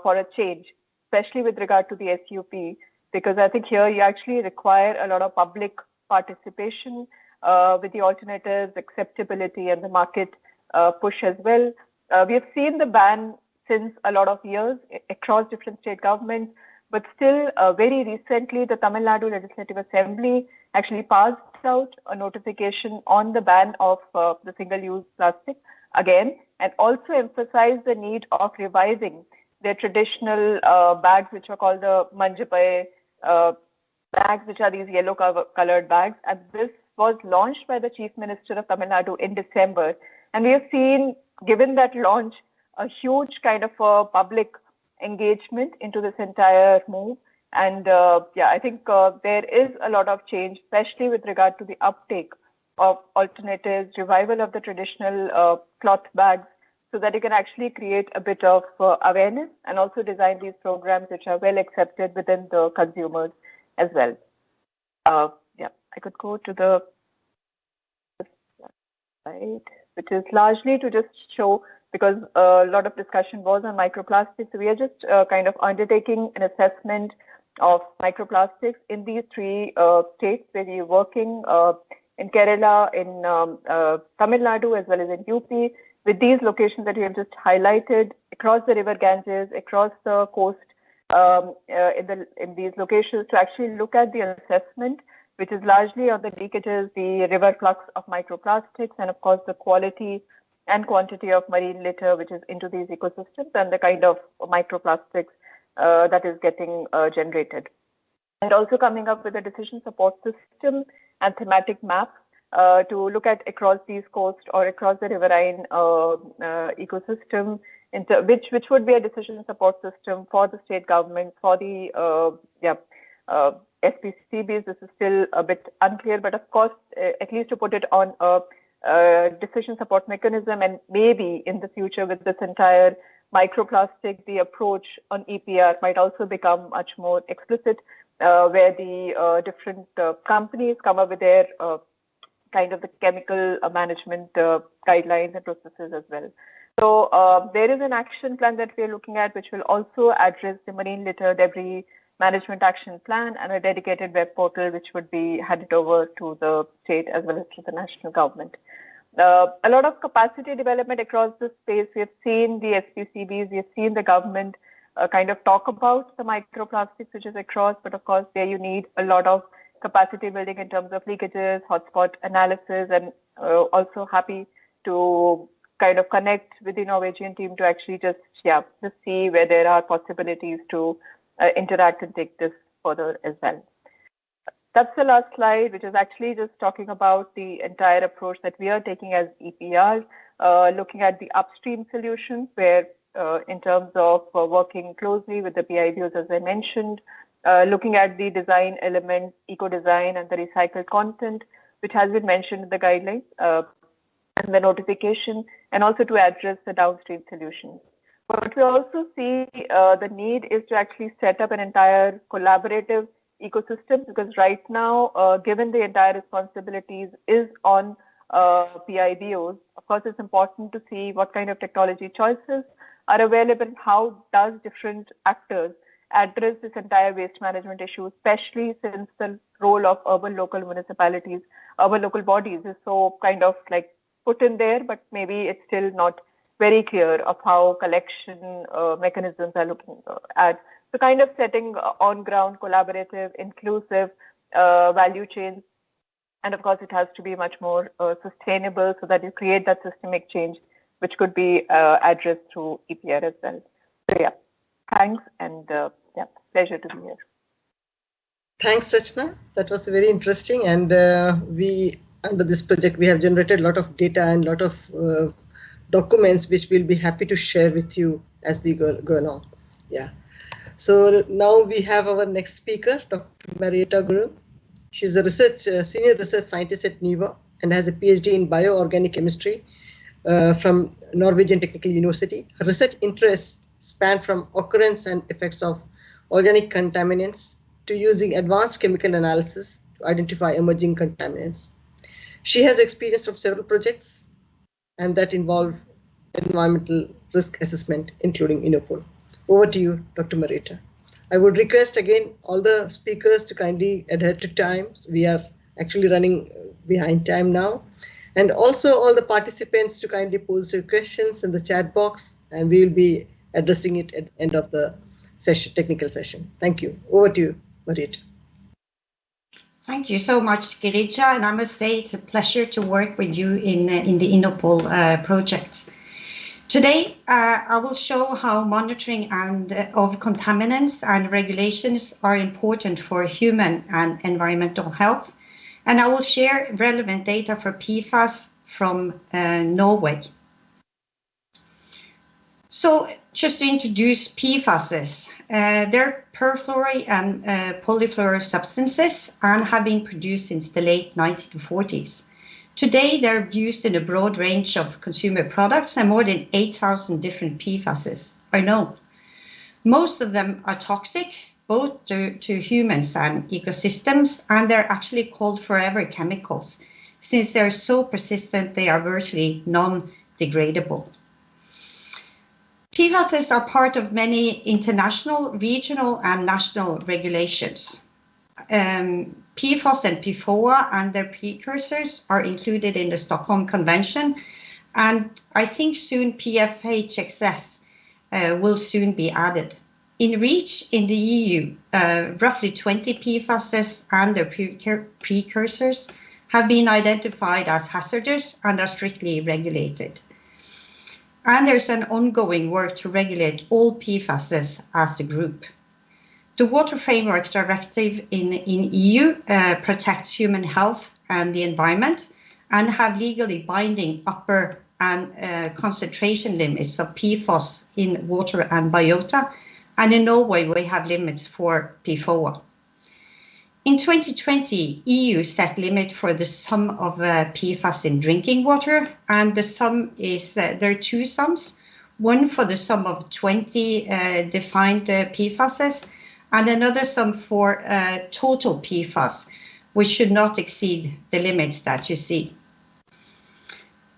for a change, especially with regard to the SUP, because I think here you actually require a lot of public participation with the alternatives, acceptability, and the market push as well. We have seen the ban since a lot of years across different state governments, but still very recently the Tamil Nadu Legislative Assembly actually passed out a notification on the ban of the single-use plastic again, and also emphasized the need of revising their traditional bags, which are called the manjapai bags, which are these yellow colored bags. And this was launched by the Chief Minister of Tamil Nadu in December. And we have seen, given that launch, a huge kind of public engagement into this entire move. And I think there is a lot of change, especially with regard to the uptake of alternatives, revival of the traditional cloth bags, so that you can actually create a bit of awareness and also design these programs which are well accepted within the consumers as well. Yeah, I could go to the slide, which is largely to just show, because a lot of discussion was on microplastics. So we are just kind of undertaking an assessment of microplastics in these three states where we are working, in Kerala, in Tamil Nadu, as well as in UP, with these locations that we have just highlighted across the river Ganges, across the coast, in these locations, to actually look at the assessment, which is largely on the leakages, the river flux of microplastics, and of course the quality and quantity of marine litter which is into these ecosystems, and the kind of microplastics that is getting generated. And also coming up with a decision support system and thematic maps to look at across these coasts or across the riverine ecosystem, which would be a decision support system for the state government, for the SPCBs. This is still a bit unclear, but of course, at least to put it on a decision support mechanism, and maybe in the future with this entire microplastic, the approach on EPR might also become much more explicit, where the different companies come up with their kind of the chemical management guidelines and processes as well. So there is an action plan that we are looking at, which will also address the marine litter debris management action plan, and a dedicated web portal which would be handed over to the state as well as to the national government. A lot of capacity development across this space. We have seen the SPCBs, we have seen the government kind of talk about the microplastics which is across, but of course there you need a lot of capacity building in terms of leakages, hotspot analysis, and also happy to kind of connect with the Norwegian team to actually just see where there are possibilities to interact and take this further as well. That's the last slide, which is actually just talking about the entire approach that we are taking as EPR, looking at the upstream solutions, where in terms of working closely with the PIBOs, as I mentioned, looking at the design element, eco-design, and the recycled content, which has been mentioned in the guidelines and the notification, and also to address the downstream solutions. But we also see the need is to actually set up an entire collaborative ecosystem, because right now, given the entire responsibilities is on PIBOs, of course, it's important to see what kind of technology choices are available and how does different actors address this entire waste management issue, especially since the role of urban local municipalities, urban local bodies is so kind of like put in there, but maybe it's still not very clear of how collection mechanisms are looking at. So kind of setting on-ground, collaborative, inclusive value chains. And of course, it has to be much more sustainable so that you create that systemic change, which could be addressed through EPR as well. So yeah, thanks, and pleasure to be here. Thanks, Rachna. That was very interesting. And we, under this project, we have generated a lot of data and a lot of documents, which we'll be happy to share with you as we go along. Yeah. So now we have our next speaker, Dr. Marianne Guru. She's a senior research scientist at NIVA and has a PhD in bioorganic chemistry from Norwegian Technical University. Her research interests span from occurrence and effects of organic contaminants to using advanced chemical analysis to identify emerging contaminants. She has experience from several projects and that involve environmental risk assessment, including INOPOL. Over to you, Dr. Marianne. I would request again all the speakers to kindly adhere to time. We are actually running behind time now. And also all the participants to kindly pose your questions in the chat box, and we will be addressing it at the end of the session, technical session. Thank you. Over to you, Marianne. Thank you so much, Girija, and I must say it's a pleasure to work with you in the INOPOL project. Today, I will show how monitoring of contaminants and regulations are important for human and environmental health, and I will share relevant data for PFAS from Norway. So, just to introduce PFASs, they're perfluoride and polyfluorous substances and have been produced since the late 1940s. Today, they're used in a broad range of consumer products, and more than 8,000 different PFASs are known. Most of them are toxic, both to humans and ecosystems, and they're actually called forever chemicals. Since they're so persistent, they are virtually non-degradable. PFASs are part of many international, regional, and national regulations. PFAS and PFOA and their precursors are included in the Stockholm Convention, and I think soon PFHXS will soon be added. In REACH in the EU, roughly 20 PFASs and their precursors have been identified as hazardous and are strictly regulated. And there's an ongoing work to regulate all PFASs as a group. The Water Framework Directive in EU protects human health and the environment and have legally binding upper and concentration limits of PFAS in water and biota. And in Norway, we have limits for PFOA. In 2020, EU set limit for the sum of PFAS in drinking water, and the sum is, there are two sums, one for the sum of 20 defined PFASs, and another sum for total PFAS, which should not exceed the limits that you see.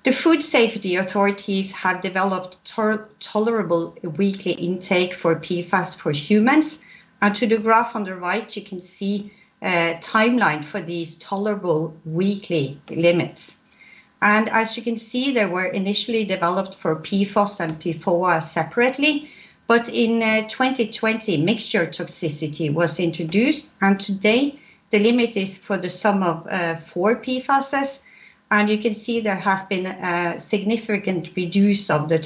The food safety authorities have developed tolerable weekly intake for PFAS for humans, and to the graph on the right, you can see timeline for these tolerable weekly limits. And as you can see, they were initially developed for PFAS and PFOA separately, but in 2020, mixture toxicity was introduced, and today the limit is for the sum of 4 PFASs, and you can see there has been a significant reduce of the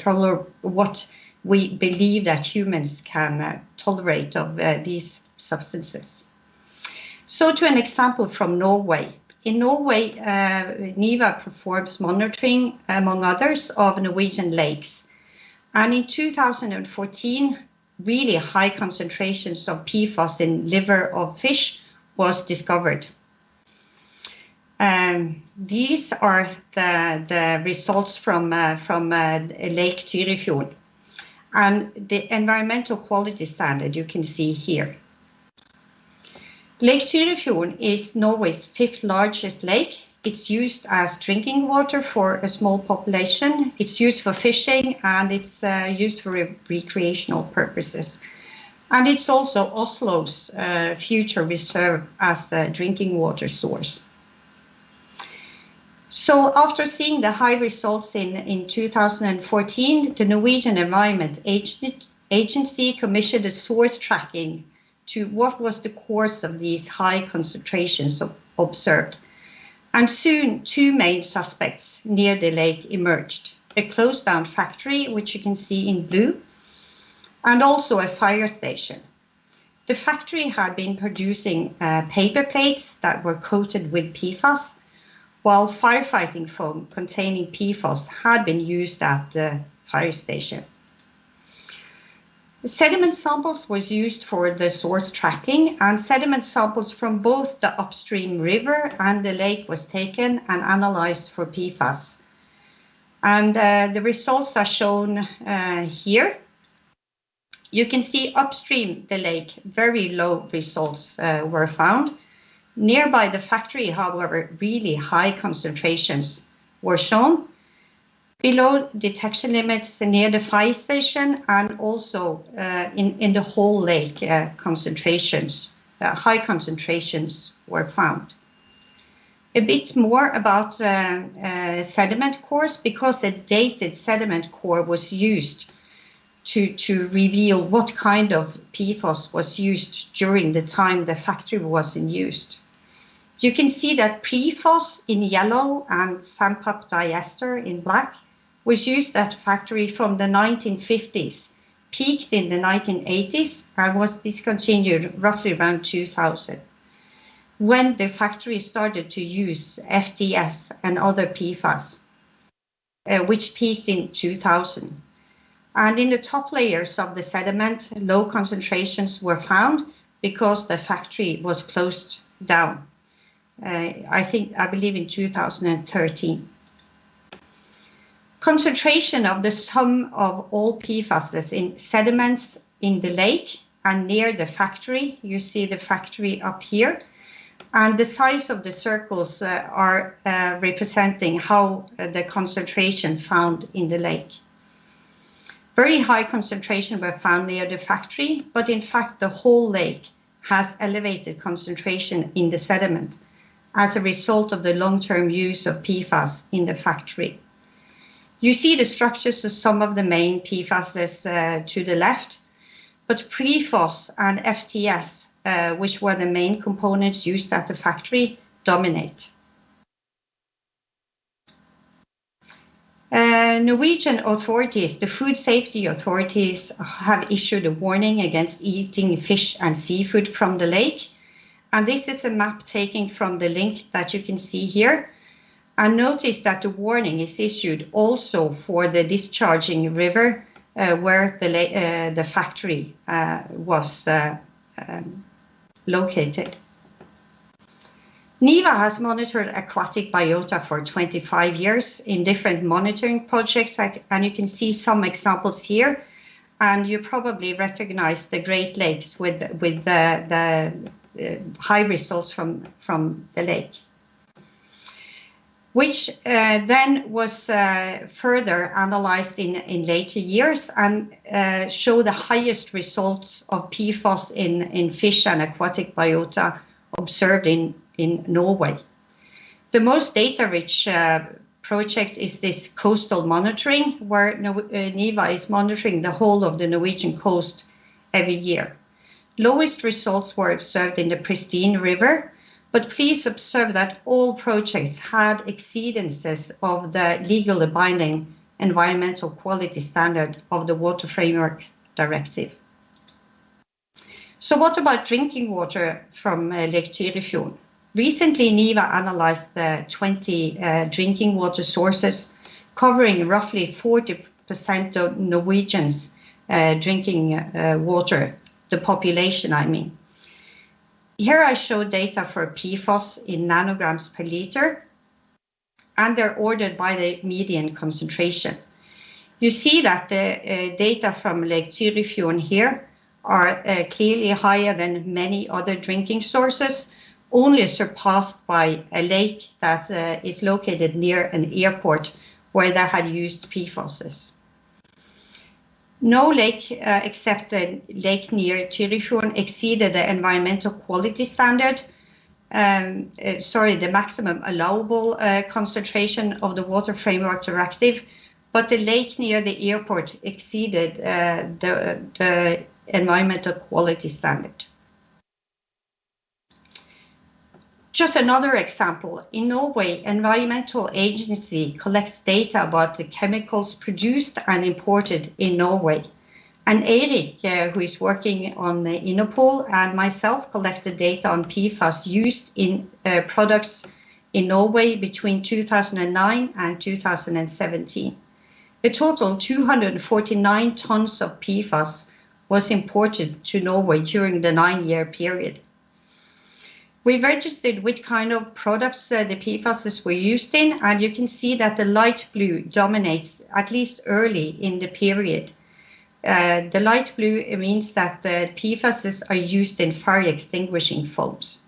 what we believe that humans can tolerate of these substances. So to an example from Norway. In Norway, NIVA performs monitoring, among others, of Norwegian lakes. And in 2014, really high concentrations of PFAS in liver of fish was discovered. These are the results from Lake Tyrifjorden. And the environmental quality standard you can see here. Lake Tyrifjorden is Norway's 5th largest lake. It's used as drinking water for a small population. It's used for fishing, and it's used for recreational purposes. And it's also Oslo's future reserve as a drinking water source. So after seeing the high results in 2014, the Norwegian Environment Agency commissioned a source tracking to what was the cause of these high concentrations observed. And soon, 2 main suspects near the lake emerged. A closed down factory, which you can see in blue, and also a fire station. The factory had been producing paper plates that were coated with PFAS, while firefighting foam containing PFAS had been used at the fire station. Sediment samples was used for the source tracking, and sediment samples from both the upstream river and the lake was taken and analyzed for PFAS. And the results are shown here. You can see upstream the lake, very low results were found. Nearby the factory, however, really high concentrations were shown. Below detection limits near the fire station, and also in the whole lake, concentrations, high concentrations were found. A bit more about sediment cores, because a dated sediment core was used to reveal what kind of PFAS was used during the time the factory was in use. You can see that PFAS in yellow and sandpap diester in black was used at the factory from the 1950s, peaked in the 1980s, and was discontinued roughly around 2000, when the factory started to use FTS and other PFAS, which peaked in 2000. And in the top layers of the sediment, low concentrations were found because the factory was closed down. I believe in 2013. Concentration of the sum of all PFAS in sediments in the lake and near the factory. You see the factory up here. And the size of the circles are representing how the concentration found in the lake. Very high concentration were found near the factory, but in fact the whole lake has elevated concentration in the sediment as a result of the long-term use of PFAS in the factory. You see the structures of some of the main PFASs to the left, but PFOS and FTS, which were the main components used at the factory, dominate. Norwegian authorities, the food safety authorities, have issued a warning against eating fish and seafood from the lake. And this is a map taken from the link that you can see here. And notice that the warning is issued also for the discharging river where the factory was located. NIVA has monitored aquatic biota for 25 years in different monitoring projects, and you can see some examples here. And you probably recognize the Great Lakes with the high results from the lake, which then was further analyzed in later years and show the highest results of PFAS in fish and aquatic biota observed in Norway. The most data-rich project is this coastal monitoring, where NIVA is monitoring the whole of the Norwegian coast every year. Lowest results were observed in the pristine river, but please observe that all projects had exceedances of the legally binding environmental quality standard of the Water Framework Directive. So what about drinking water from Lake Tyrifjorden? Recently, NIVA analyzed the 20 drinking water sources, covering roughly 40% of Norwegians' drinking water, the population, I mean. Here I show data for PFAS in nanograms per liter, and they're ordered by the median concentration. You see that the data from Lake Tyrifjorden here are clearly higher than many other drinking sources, only surpassed by a lake that is located near an airport where they had used PFASs. No lake except the lake near Tyrifjorden exceeded the environmental quality standard, the maximum allowable concentration of the Water Framework Directive, but the lake near the airport exceeded the environmental quality standard. Just another example, in Norway, Environmental Agency collects data about the chemicals produced and imported in Norway. And Erik, who is working on the Innopol, and myself collected data on PFAS used in products in Norway between 2009 and 2017. A total 249 tons of PFAS was imported to Norway during the 9-year period. We registered which kind of products the PFAS were used in, and you can see that the light blue dominates, at least early in the period. The light blue means that the PFAS are used in fire extinguishing foams.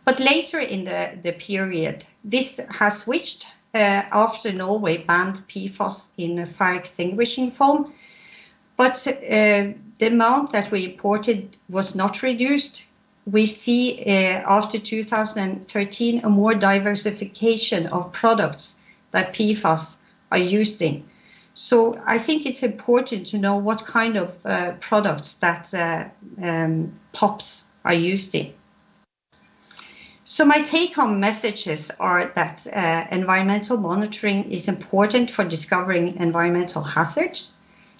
But later in the period, this has switched after Norway banned PFAS in fire extinguishing foam. But the amount that we imported was not reduced. We see after 2013 a more diversification of products that PFAS are used in. So I think it's important to know what kind of products that POPs are used in. So my take-home messages are that environmental monitoring is important for discovering environmental hazards.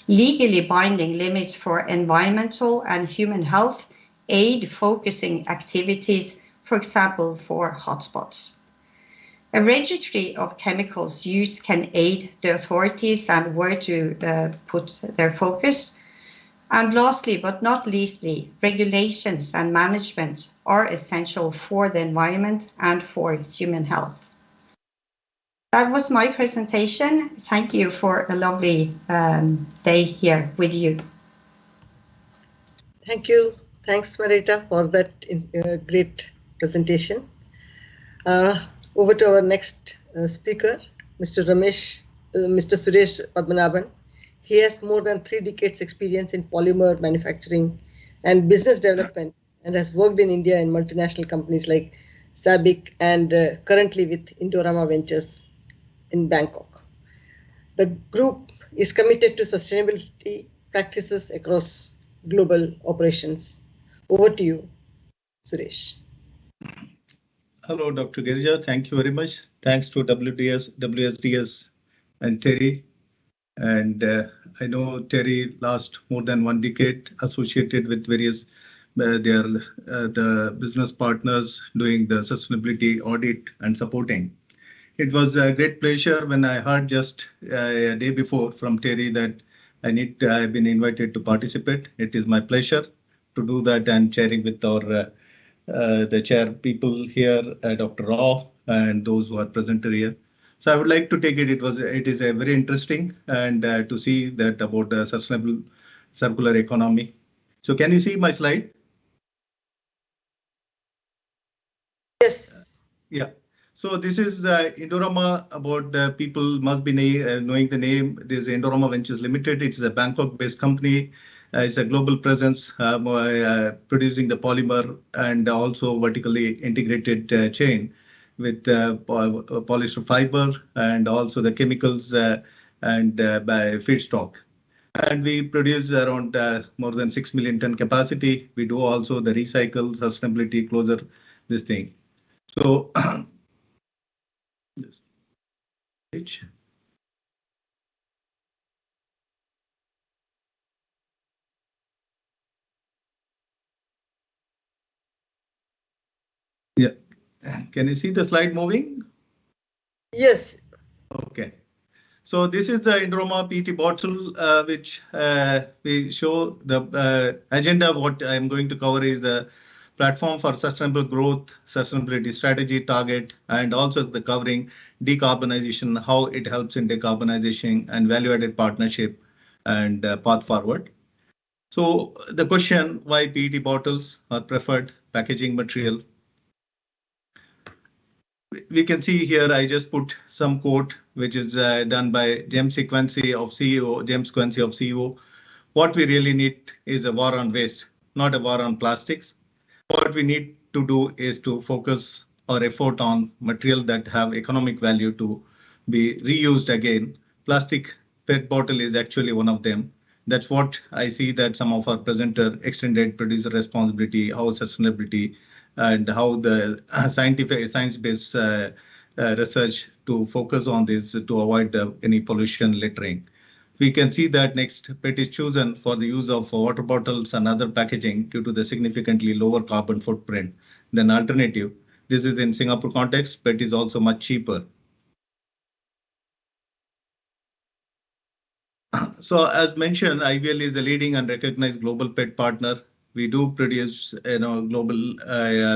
Legally binding limits for environmental and human health aid focusing activities, for example, for hotspots. A registry of chemicals used can aid the authorities and where to put their focus. And lastly, but not leastly, regulations and management are essential for the environment and for human health. That was my presentation. Thank you for a lovely day here with you. Thank you. Thanks, Marita, for that great presentation. Over to our next speaker, Mr. Suresh Padmanabhan. He has more than 3 decades experience in polymer manufacturing and business development and has worked in India in multinational companies like SABIC and currently with Indorama Ventures in Bangkok. The group is committed to sustainability practices across global operations. Over to you, Suresh. Hello, Dr. Girija. Thank you very much. Thanks to WSDS and TERI. And I know TERI last more than 1 decade associated with various the business partners doing the sustainability audit and supporting. It was a great pleasure when I heard just a day before from TERI that I've been invited to participate. It is my pleasure to do that and sharing with our the chair people here, Dr. Rao, and those who are present here. So I would like to take it. It is a very interesting and to see that about the sustainable circular economy. So can you see my slide? Yes. Yeah. So this is Indorama. About the people must be knowing the name. This is Indorama Ventures Limited. It's a Bangkok-based company. It's a global presence producing the polymer and also vertically integrated chain with polyester fiber and also the chemicals and by feedstock. And we produce around more than 6 million ton capacity. We do also the recycle, sustainability, closer this thing. So this page. Yeah. Can you see the slide moving? Yes. Okay. So this is the Indorama PET bottle, which we show the agenda. What I'm going to cover is the platform for sustainable growth, sustainability strategy target, and also the covering decarbonization, how it helps in decarbonization and value-added partnership and path forward. So the question, why PET bottles are preferred packaging material? We can see here, I just put some quote, which is done by James Quincy of CEO. What we really need is a war on waste, not a war on plastics. What we need to do is to focus our effort on material that have economic value to be reused again. Plastic PET bottle is actually one of them. That's what I see that some of our presenter extended producer responsibility, how sustainability, and how the science-based research to focus on this to avoid any pollution littering. We can see that next PET is chosen for the use of water bottles and other packaging due to the significantly lower carbon footprint than alternative. This is in Singapore context, PET is also much cheaper. So as mentioned, IVL is a leading and recognized global PET partner. We do produce, global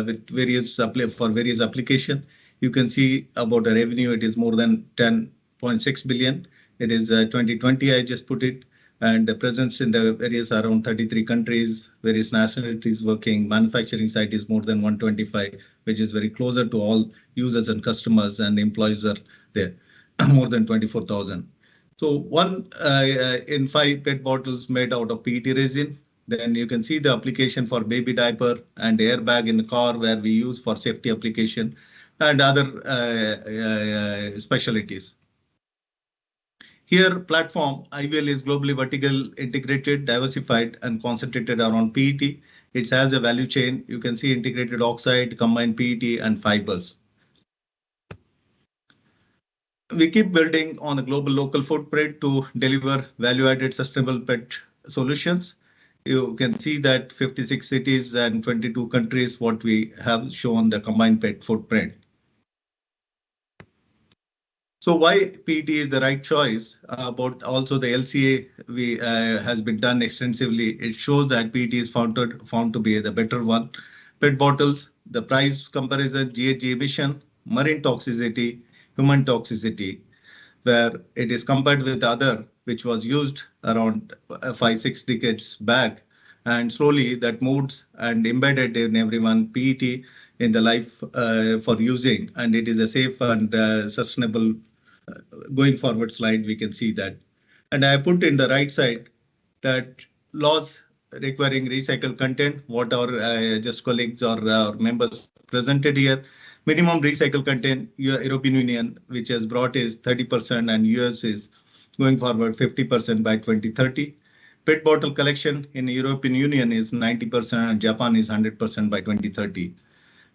with various for various application. You can see about the revenue. It is more than 10.6 billion. It is 2020. I just put it, and the presence in the various around 33 countries, various nationalities working. Manufacturing site is more than 125, which is very closer to all users and customers, and employees are there, more than 24,000. So 1 in 5 PET bottles made out of PET resin. Then you can see the application for baby diaper and airbag in the car where we use for safety application and other specialties. Here, platform IVL is globally vertical integrated, diversified, and concentrated around PET. It has a value chain. You can see integrated oxide, combined PET, and fibers. We keep building on a global local footprint to deliver value-added sustainable PET solutions. You can see that 56 cities and 22 countries, what we have shown the combined PET footprint. So why PET is the right choice? About also the LCA has been done extensively. It shows that PET is found to be the better one. PET bottles, the price comparison, GHG emission, marine toxicity, human toxicity, where it is compared with the other, which was used around 5-6 decades back, and slowly that moved and embedded in everyone PET in the life for using, and it is a safe and sustainable. Going forward slide, we can see that. And I put in the right side that laws requiring recycled content, what our just colleagues or members presented here. Minimum recycled content, European Union, which has brought is 30%, and US is going forward 50% by 2030. PET bottle collection in European Union is 90% and Japan is 100% by 2030.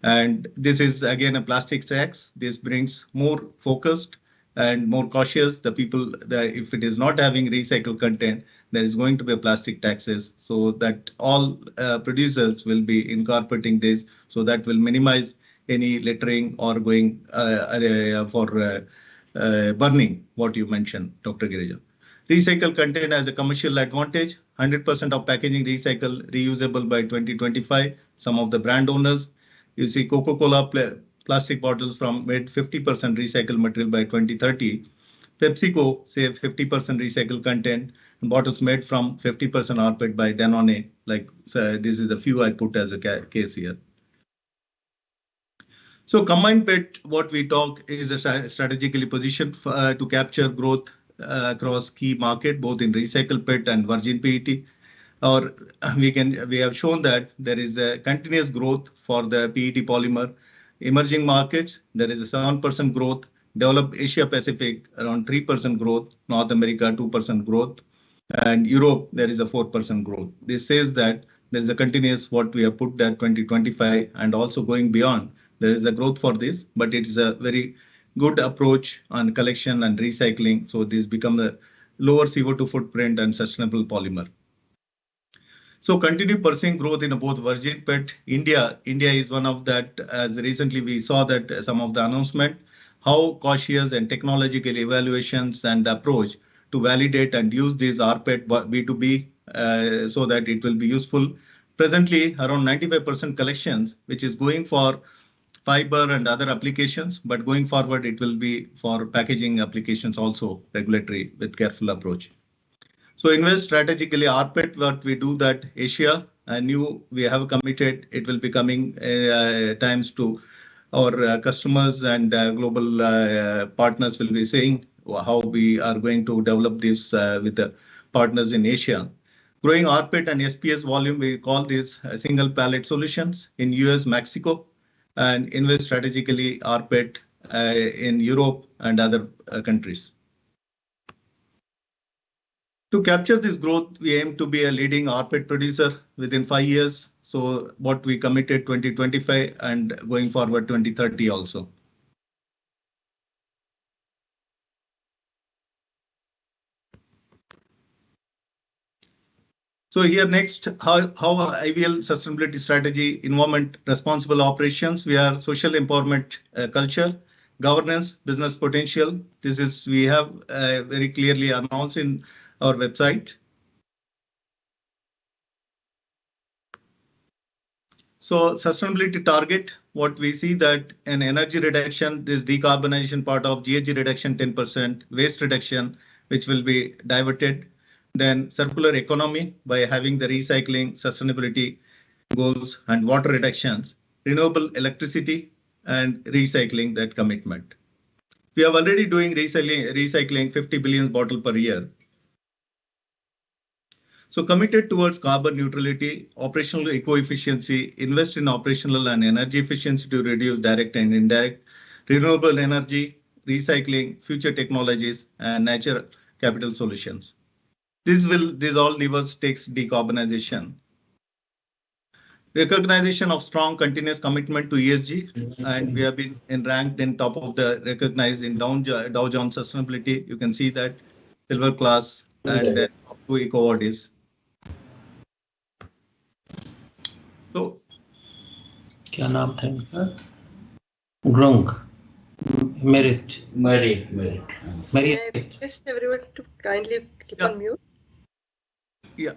And this is again a plastic tax. This brings more focused and more cautious. The people, if it is not having recycled content, there is going to be a plastic taxes, so that all producers will be incorporating this, so that will minimize any littering or going for burning, what you mentioned, Dr. Girija. Recycle content as a commercial advantage, 100% of packaging recycle reusable by 2025. Some of the brand owners, you see Coca-Cola plastic bottles from made 50% recycled material by 2030. PepsiCo say 50% recycled content, and bottles made from 50% rPET by Danone. Like this is the few I put as a case here. So combined PET, what we talk is a strategically positioned to capture growth across key market, both in recycled PET and virgin PET. Or we have shown that there is a continuous growth for the PET polymer. Emerging markets, there is a 7% growth. Developed Asia Pacific, around 3% growth. North America, 2% growth. And Europe, there is a 4% growth. This says that there is a continuous, what we have put that 2025 and also going beyond. There is a growth for this, but it is a very good approach on collection and recycling. So this becomes a lower CO2 footprint and sustainable polymer. So continue pursuing growth in both virgin PET. India is one of that, as recently we saw that some of the announcement, how cautious and technological evaluations and approach to validate and use this rPET B2B so that it will be useful. Presently, around 95% collections, which is going for fiber and other applications, but going forward, it will be for packaging applications also regulatory with careful approach. So invest strategically rPET, what we do that Asia, we have committed, it will be coming times to our customers and global partners will be saying how we are going to develop this with the partners in Asia. Growing rPET and SPS volume, we call this single pallet solutions in US, Mexico, and invest strategically rPET in Europe and other countries. To capture this growth, we aim to be a leading rPET producer within 5 years. So what we committed 2025 and going forward 2030 also. So here next, how IVL sustainability strategy, environment, responsible operations. We are social empowerment culture, governance, business potential. This is we have very clearly announced in our website. So sustainability target, what we see that an energy reduction, this decarbonization part of GHG reduction 10%, waste reduction, which will be diverted. Then circular economy by having the recycling, sustainability goals and water reductions, renewable electricity and recycling that commitment. We are already doing recycling 50 billion bottles per year. So committed towards carbon neutrality, operational eco-efficiency, invest in operational and energy efficiency to reduce direct and indirect, renewable energy, recycling, future technologies, and natural capital solutions. These all levers takes decarbonization. Recognition of strong continuous commitment to ESG, and we have been ranked in top of the recognized in Dow Jones Sustainability. You can see that silver class and then up to Eco Awards. So, क्या नाम था इनका? Grung. Merit. May I request everyone to kindly keep on mute? Yeah.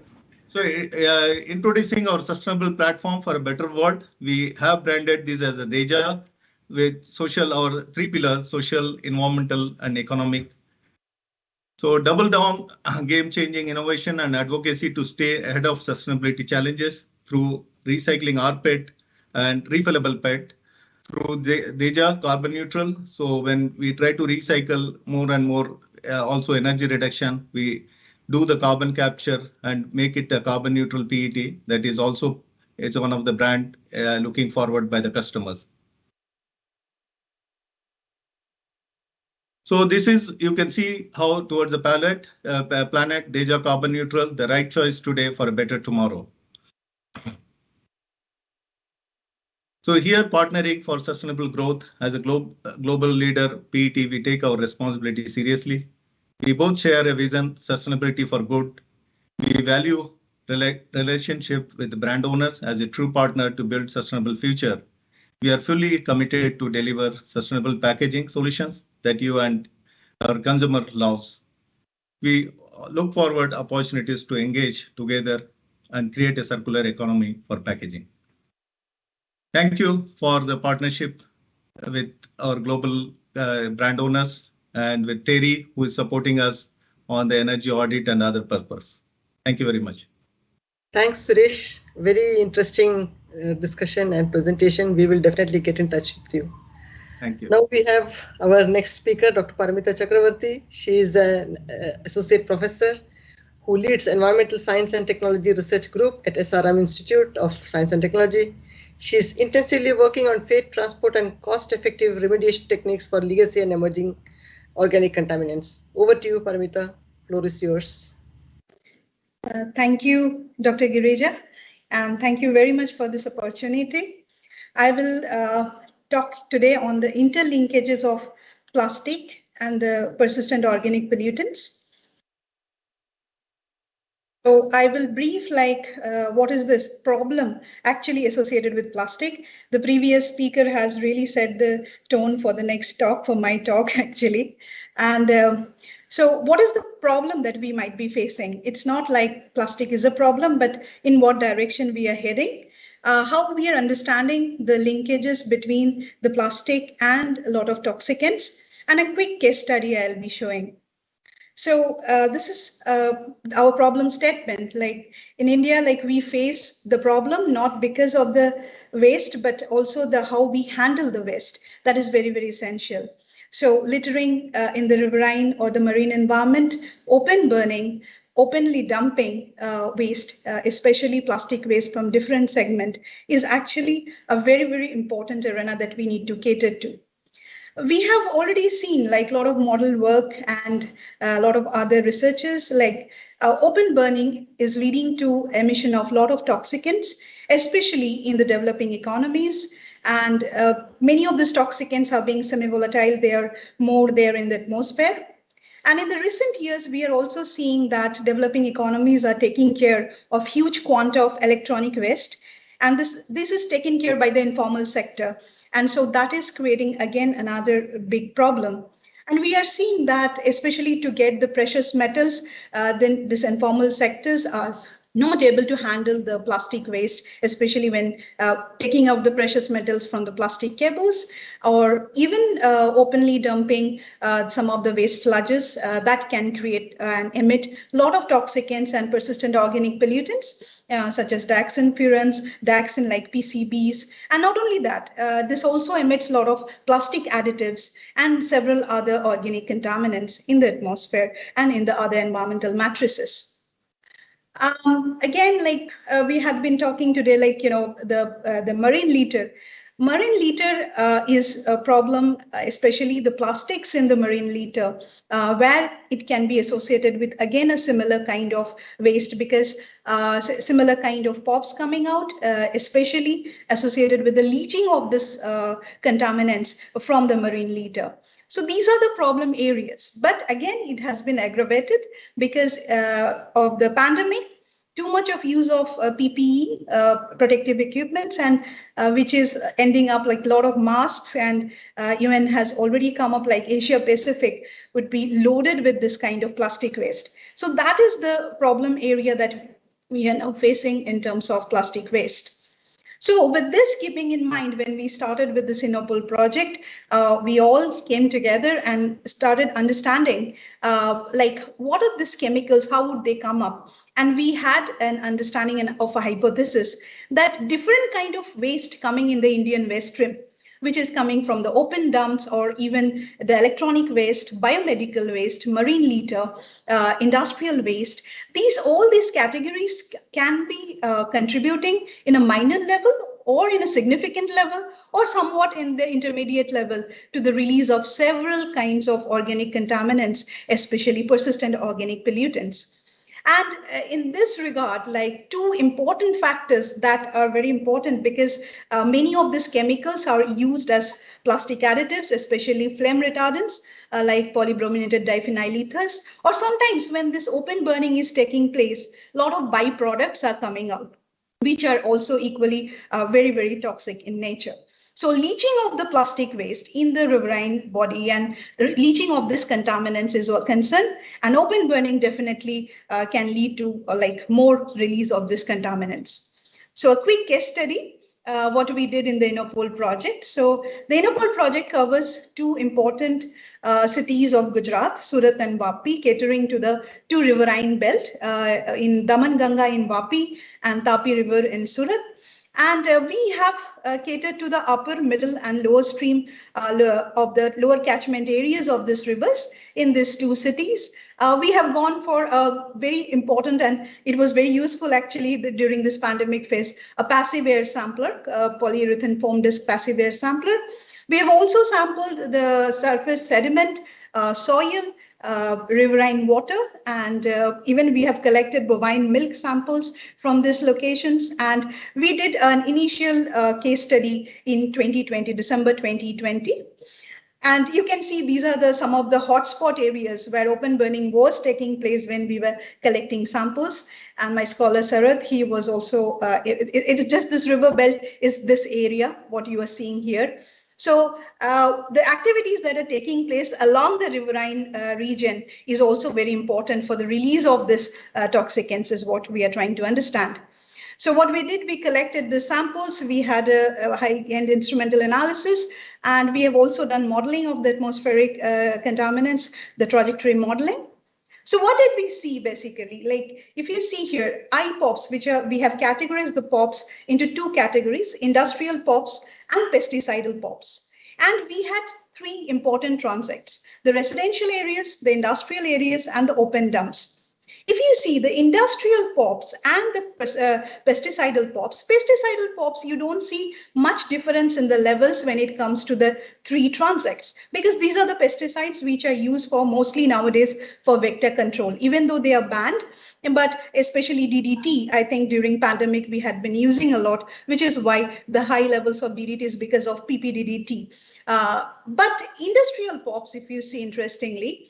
So introducing our sustainable platform for a better world, we have branded this as a DEJA with social or 3 pillars: social, environmental, and economic. So double down game-changing innovation and advocacy to stay ahead of sustainability challenges through recycling rPET and refillable PET, through DEJA carbon neutral. So when we try to recycle more and more, also energy reduction, we do the carbon capture and make it a carbon neutral PET. That is also, it's one of the brand looking forward by the customers. So this is, you can see how towards the planet, DEJA carbon neutral, the right choice today for a better tomorrow. So here, partnering for sustainable growth as a global leader, PET, we take our responsibility seriously. We both share a vision, sustainability for good. We value relationship with the brand owners as a true partner to build sustainable future. We are fully committed to deliver sustainable packaging solutions that you and our consumer loves. We look forward opportunities to engage together and create a circular economy for packaging. Thank you for the partnership with our global brand owners and with TERI, who is supporting us on the energy audit and other purpose. Thank you very much. Thanks, Suresh. Very interesting discussion and presentation. We will definitely get in touch with you. Thank you. Now we have our next speaker, Dr. Paramita Chakravarti. She is an associate professor who leads Environmental Science and Technology Research Group at SRM Institute of Science and Technology. She is intensively working on freight, transport, and cost-effective remediation techniques for legacy and emerging organic contaminants. Over to you, Paramita. Floor is yours. Thank you, Dr. Gireja, and thank you very much for this opportunity. I will talk today on the interlinkages of plastic and the persistent organic pollutants. So I will brief what is this problem actually associated with plastic. The previous speaker has really set the tone for the next talk, for my talk actually. And so what is the problem that we might be facing? It's not like plastic is a problem, but in what direction we are heading, how we are understanding the linkages between the plastic and a lot of toxicants, and a quick case study I'll be showing. So this is our problem statement. Like in India, we face the problem not because of the waste, but also the how we handle the waste. That is very, very essential. So littering in the riverine or the marine environment, open burning, openly dumping waste, especially plastic waste from different segments, is actually a very, very important arena that we need to cater to. We have already seen a lot of model work and a lot of other researchers, open burning is leading to emission of a lot of toxicants, especially in the developing economies. And many of these toxicants are being semi-volatile. They are more there in the atmosphere. And in the recent years, we are also seeing that developing economies are taking care of huge quanta of electronic waste. And this is taken care by the informal sector. And so that is creating, again, another big problem. And we are seeing that, especially to get the precious metals, then these informal sectors are not able to handle the plastic waste, especially when taking out the precious metals from the plastic cables, or even openly dumping some of the waste sludges that can create and emit a lot of toxicants and persistent organic pollutants, such as dioxin, furans, dioxin like PCBs. And not only that, this also emits a lot of plastic additives and several other organic contaminants in the atmosphere and in the other environmental matrices. Again, we had been talking today, the marine litter. Marine litter is a problem, especially the plastics in the marine litter, where it can be associated with, again, a similar kind of waste, because similar kind of pops coming out, especially associated with the leaching of this contaminants from the marine litter. So these are the problem areas. But again, it has been aggravated because of the pandemic. too much of use of PPE, protective equipments, and which is ending up like a lot of masks, and even has already come up like Asia Pacific would be loaded with this kind of plastic waste. So that is the problem area that we are now facing in terms of plastic waste. So with this keeping in mind, when we started with the Sinopol project, we all came together and started understanding like what are these chemicals, how would they come up? And we had an understanding of a hypothesis that different kind of waste coming in the Indian waste stream, which is coming from the open dumps or even the electronic waste, biomedical waste, marine litter, industrial waste. All these categories can be contributing in a minor level or in a significant level or somewhat in the intermediate level to the release of several kinds of organic contaminants, especially persistent organic pollutants. And in this regard, like two important factors that are very important, because many of these chemicals are used as plastic additives, especially flame retardants like polybrominated diphenyl ethers, or sometimes when this open burning is taking place, a lot of byproducts are coming out, which are also equally very, very toxic in nature. So leaching of the plastic waste in the riverine body and leaching of this contaminants is a concern, and open burning definitely can lead to like more release of this contaminants. So a quick case study, what we did in the Inopol project. So the Inopol project covers two important cities of Gujarat, Surat and Vapi, catering to the two riverine belt in Daman Ganga in Vapi and Tapi River in Surat. And we have catered to the upper, middle, and lower stream of the lower catchment areas of these rivers in these two cities. We have gone for a very important, and it was very useful actually during this pandemic phase, a passive air sampler, polyurethane foam disc passive air sampler. We have also sampled the surface sediment, soil, riverine water, and even we have collected bovine milk samples from these locations. And we did an initial case study in 2020, December 2020. And you can see these are some of the hotspot areas where open burning was taking place when we were collecting samples. And my scholar Sarath, he was also, it is just this river belt is this area, what you are seeing here. So the activities that are taking place along the riverine region is also very important for the release of this toxicants, is what we are trying to understand. So what we did, we collected the samples, we had a high-end instrumental analysis, and we have also done modeling of the atmospheric contaminants, the trajectory modeling. So what did we see basically? Like if you see here, IPOPs, which are, we have categorized the POPs into two categories, industrial POPs and pesticidal POPs. And we had three important transects, the residential areas, the industrial areas, and the open dumps. If you see the industrial POPs and the pesticidal POPs, you don't see much difference in the levels when it comes to the three transects, because these are the pesticides which are used for mostly nowadays for vector control, even though they are banned. But especially DDT, I think during pandemic we had been using a lot, which is why the high levels of DDT is because of PPDDT. But industrial POPs, if you see interestingly,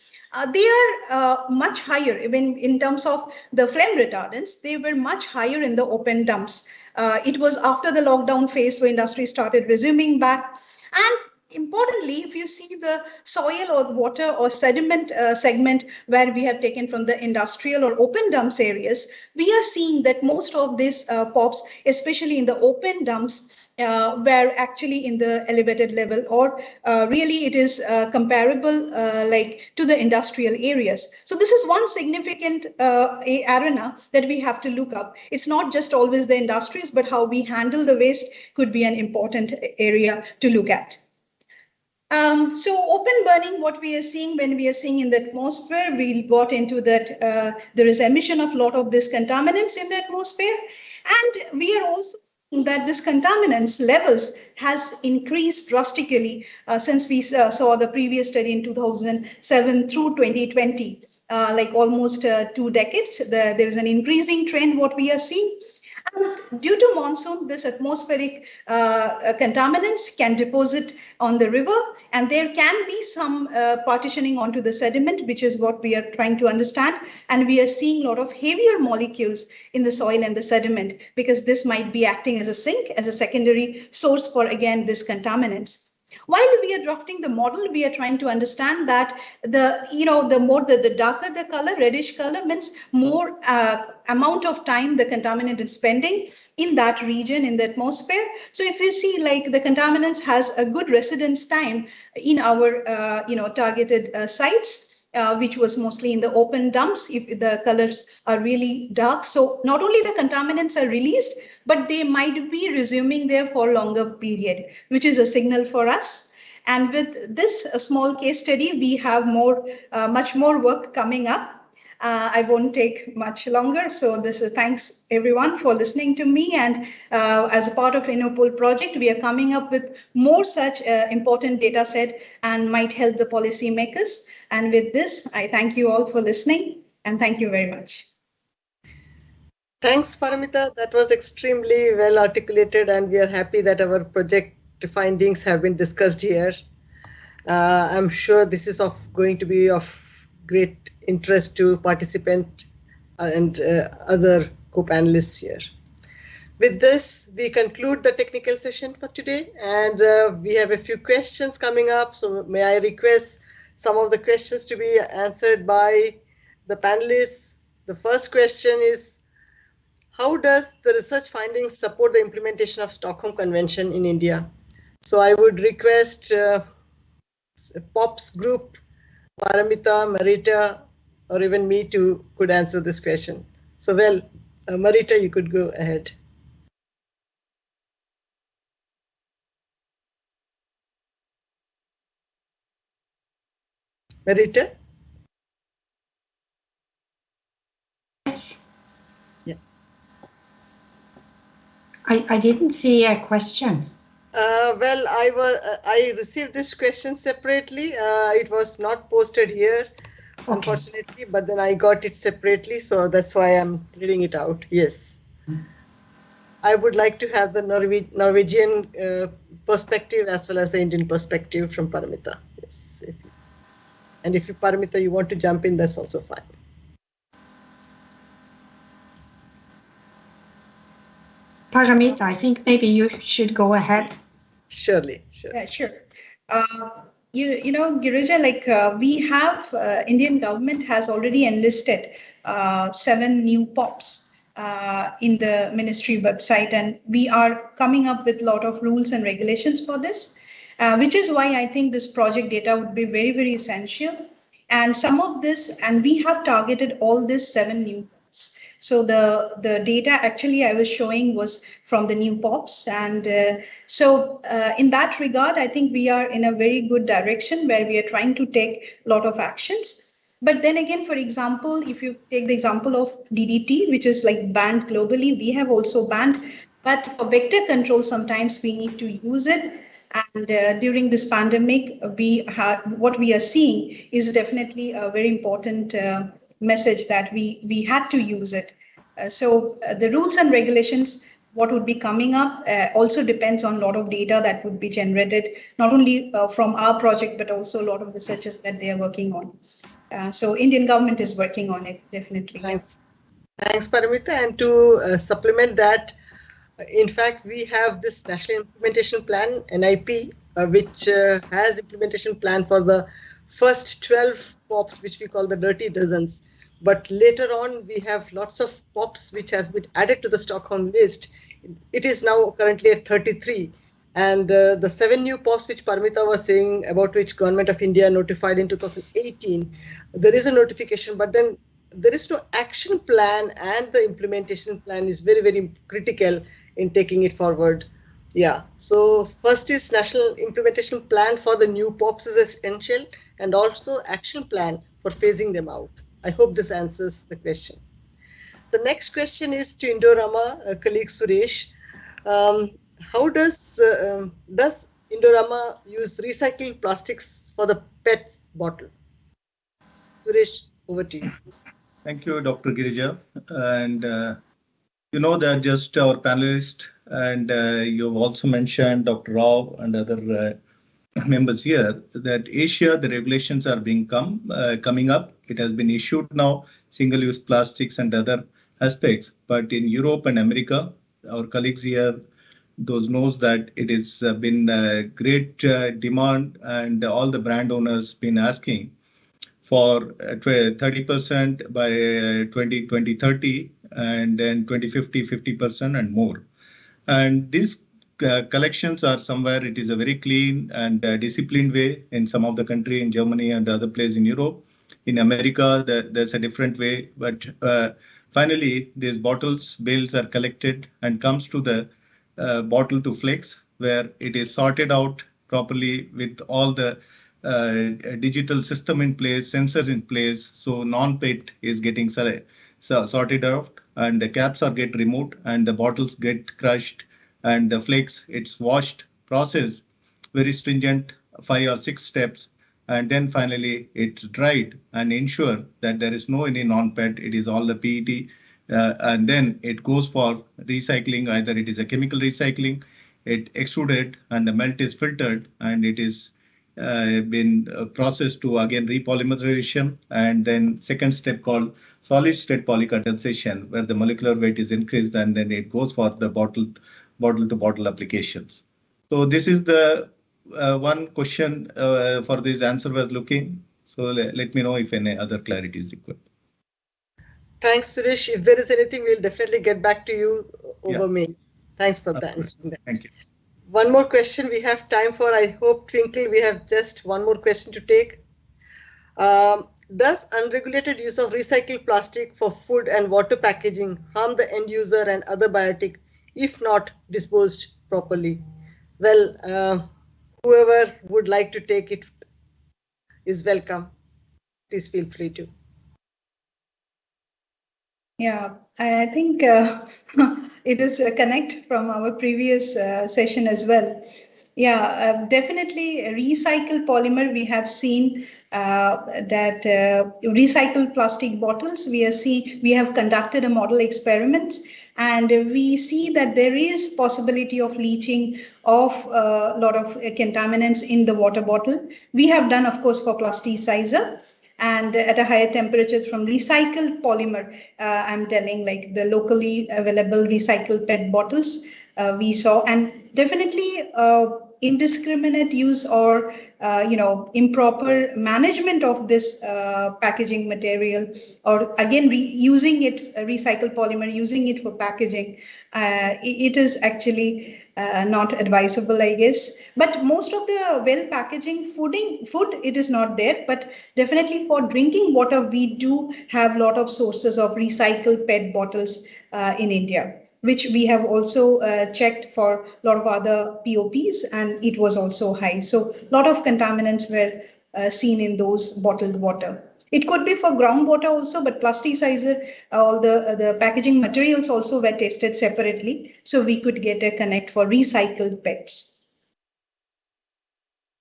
they are much higher, even in terms of the flame retardants, they were much higher in the open dumps. It was after the lockdown phase, so industry started resuming back. And importantly, if you see the soil or water or sediment segment where we have taken from the industrial or open dumps areas, we are seeing that most of these POPs, especially in the open dumps, were actually in the elevated level, or really it is comparable like to the industrial areas. So this is one significant arena that we have to look up. It's not just always the industries, but how we handle the waste could be an important area to look at. So open burning, what we are seeing when we are seeing in the atmosphere, we got into that there is emission of a lot of these contaminants in the atmosphere. And we are also seeing that this contaminants levels has increased drastically since we saw the previous study in 2007 through 2020, like almost 2 decades. There is an increasing trend what we are seeing. due to monsoon, this atmospheric contaminants can deposit on the river, and there can be some partitioning onto the sediment, which is what we are trying to understand. And we are seeing a lot of heavier molecules in the soil and the sediment, because this might be acting as a sink, as a secondary source for, again, this contaminants. While we are drafting the model, we are trying to understand that the darker the color, reddish color, means more amount of time the contaminant is spending in that region in the atmosphere. So if you see, like, the contaminants has a good residence time in our targeted sites, which was mostly in the open dumps, if the colors are really dark. So not only the contaminants are released, but they might be resuming there for a longer period, which is a signal for us. And with this small case study, we have much more work coming up. I won't take much longer. So this is thanks everyone for listening to me. And as a part of InnoPol project, we are coming up with more such important data set and might help the policymakers. And with this, I thank you all for listening, and thank you very much. Thanks, Paramita. That was extremely well articulated, and we are happy that our project findings have been discussed here. I'm sure this is going to be of great interest to participants and other co-panelists here. With this, we conclude the technical session for today, and we have a few questions coming up. So may I request some of the questions to be answered by the panelists. The first question is, how does the research findings support the implementation of Stockholm Convention in India? So I would request POPs group, Paramita, Marita, or even me could answer this question. So Marita, you could go ahead. Marita? Yes. Yeah. I didn't see a question. I received this question separately. It was not posted here, unfortunately, but then I got it separately, so that's why I'm reading it out. Yes. I would like to have the Norwegian perspective as well as the Indian perspective from Paramita. Yes. And if Paramita, you want to jump in, that's also fine. Paramita, I think maybe you should go ahead. Surely, sure. Yeah, sure. Girija, we have Indian government has already enlisted 7 new POPs in the ministry website, and we are coming up with a lot of rules and regulations for this, which is why I think this project data would be very, very essential. And some of this, and we have targeted all these 7 new POPs. So the data actually I was showing was from the new POPs. And in that regard, I think we are in a very good direction where we are trying to take a lot of actions. But then again, for example, if you take the example of DDT, which is like banned globally, we have also banned. But for vector control, sometimes we need to use it. And during this pandemic, what we are seeing is definitely a very important message that we had to use it. So the rules and regulations, what would be coming up also depends on a lot of data that would be generated, not only from our project, but also a lot of researchers that they are working on. So Indian government is working on it, definitely. Thanks, Paramita. And to supplement that, in fact, we have this National Implementation Plan, NIP, which has implementation plan for the first 12 POPs, which we call the dirty dozens. But later on, we have lots of POPs which has been added to the Stockholm list. It is now currently at 33. And the 7 new POPs which Paramita was saying, about which Government of India notified in 2018, there is a notification, but then there is no action plan, and the implementation plan is very, very critical in taking it forward. Yeah, so first is National Implementation Plan for the new POPs is essential, and also action plan for phasing them out. I hope this answers the question. The next question is to Indorama colleague Suresh. How does Indorama use recycled plastics for the PET bottle? Suresh, over to you. Thank you, Dr. Girija. And you know that just our panelists and you've also mentioned Dr. Rao and other members here that Asia, the regulations are coming up. It has been issued now, single-use plastics and other aspects. But in Europe and America, our colleagues here, those knows that it has been great demand, and all the brand owners been asking for 30% by 2030, and then 2050, 50% and more. And these collections are somewhere, it is a very clean and disciplined way in some of the country in Germany and other places in Europe. In America, there's a different way. But finally, these bottles, bales are collected and comes to the bottle to flex, where it is sorted out properly with all the digital system in place, sensors in place. So non-PET is getting sorted out, and the caps are get removed, and the bottles get crushed, and the flakes, it's washed, processed, very stringent 5 or 6 steps, and then finally it's dried and ensure that there is no any non-PET. It is all the PET, and then it goes for recycling. Either it is a chemical recycling, it extruded, and the melt is filtered, and it is been processed to again repolymerization, and then second step called solid state polycondensation, where the molecular weight is increased, and then it goes for the bottle to bottle applications. So this is the one question for this answer was looking. So let me know if any other clarity is required. Thanks, Suresh. If there is anything, we'll definitely get back to you over mail. Thanks for that. Thank you. One more question we have time for. I hope, Twinkle, we have just one more question to take. Does unregulated use of recycled plastic for food and water packaging harm the end user and other biotic if not disposed properly? Well, whoever would like to take it is welcome. Please feel free to. Yeah, I think it is a connect from our previous session as well. Yeah, definitely recycled polymer. We have seen that recycled plastic bottles. We have conducted a model experiment, and we see that there is possibility of leaching of a lot of contaminants in the water bottle. We have done, of course, for plasticizer. And at a higher temperature from recycled polymer, I'm telling, like the locally available recycled PET bottles we saw, and definitely indiscriminate use or improper management of this packaging material, or again using it, recycled polymer, using it for packaging, it is actually not advisable, I guess. But most of the well packaging food, it is not there. But definitely for drinking water, we do have a lot of sources of recycled PET bottles in India, which we have also checked for a lot of other POPs, and it was also high. So a lot of contaminants were seen in those bottled water. It could be for groundwater also, but plasticizer, all the packaging materials also were tested separately, so we could get a connect for recycled PETs.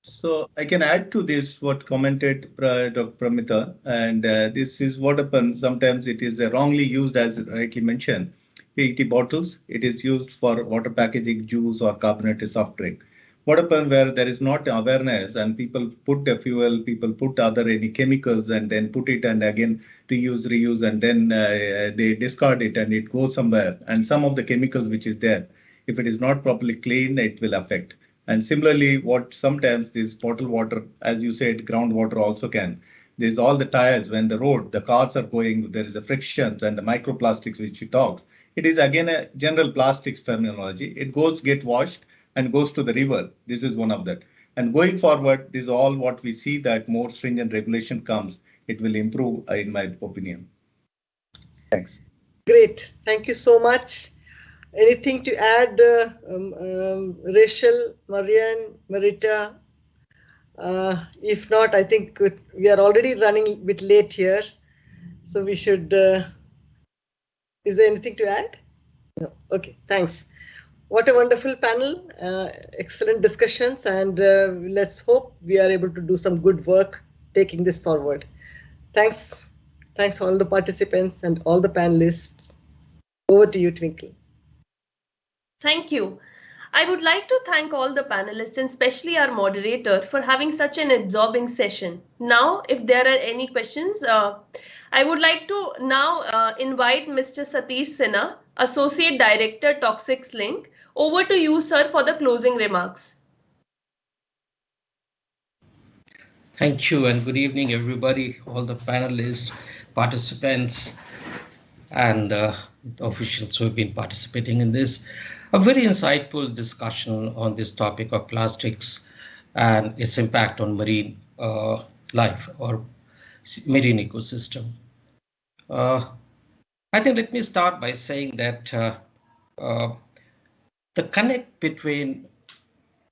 So I can add to this what commented Dr. Pramita, and this is what happens. Sometimes it is wrongly used, as rightly mentioned. PET bottles, it is used for water packaging, juice or carbonated soft drink. What happens where there is not awareness and people put the fuel, people put any chemicals and then put it and again reuse, and then they discard it and it goes somewhere. And some of the chemicals which is there, if it is not properly cleaned, it will affect. And similarly, what sometimes this bottled water, as you said, groundwater also can. There's all the tires when the cars are going, there is a frictions and the microplastics which you talks. It is again a general plastics terminology. It get washed and goes to the river. This is one of that. And going forward, this is all what we see that more stringent regulation comes. It will improve, in my opinion. Thanks. Great. Thank you so much. Anything to add, Rachel, Marianne, Marita? If not, I think we are already running a bit late here. So we should... is there anything to add? No. Okay, thanks. What a wonderful panel, excellent discussions, and let's hope we are able to do some good work taking this forward. Thanks all the participants and all the panelists. Over to you, Twinkle. Thank you. I would like to thank all the panelists and especially our moderator for having such an absorbing session. Now, if there are any questions, I would like to now invite Mr. Satish Sinha, Associate Director, Toxics Link. Over to you, sir, for the closing remarks. Thank you and good evening, everybody, all the panelists, participants, and the officials who have been participating in this. A very insightful discussion on this topic of plastics and its impact on marine life or marine ecosystem. I think let me start by saying that the connect between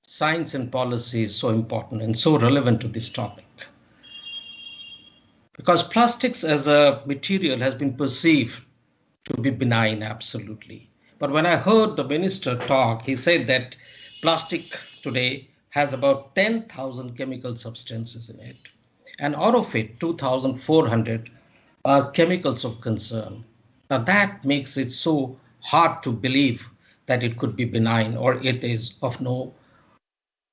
science and policy is so important and so relevant to this topic. Because plastics as a material has been perceived to be benign, absolutely. But when I heard the minister talk, he said that plastic today has about 10,000 chemical substances in it. And out of it, 2,400 are chemicals of concern. Now that makes it so hard to believe that it could be benign or it is of no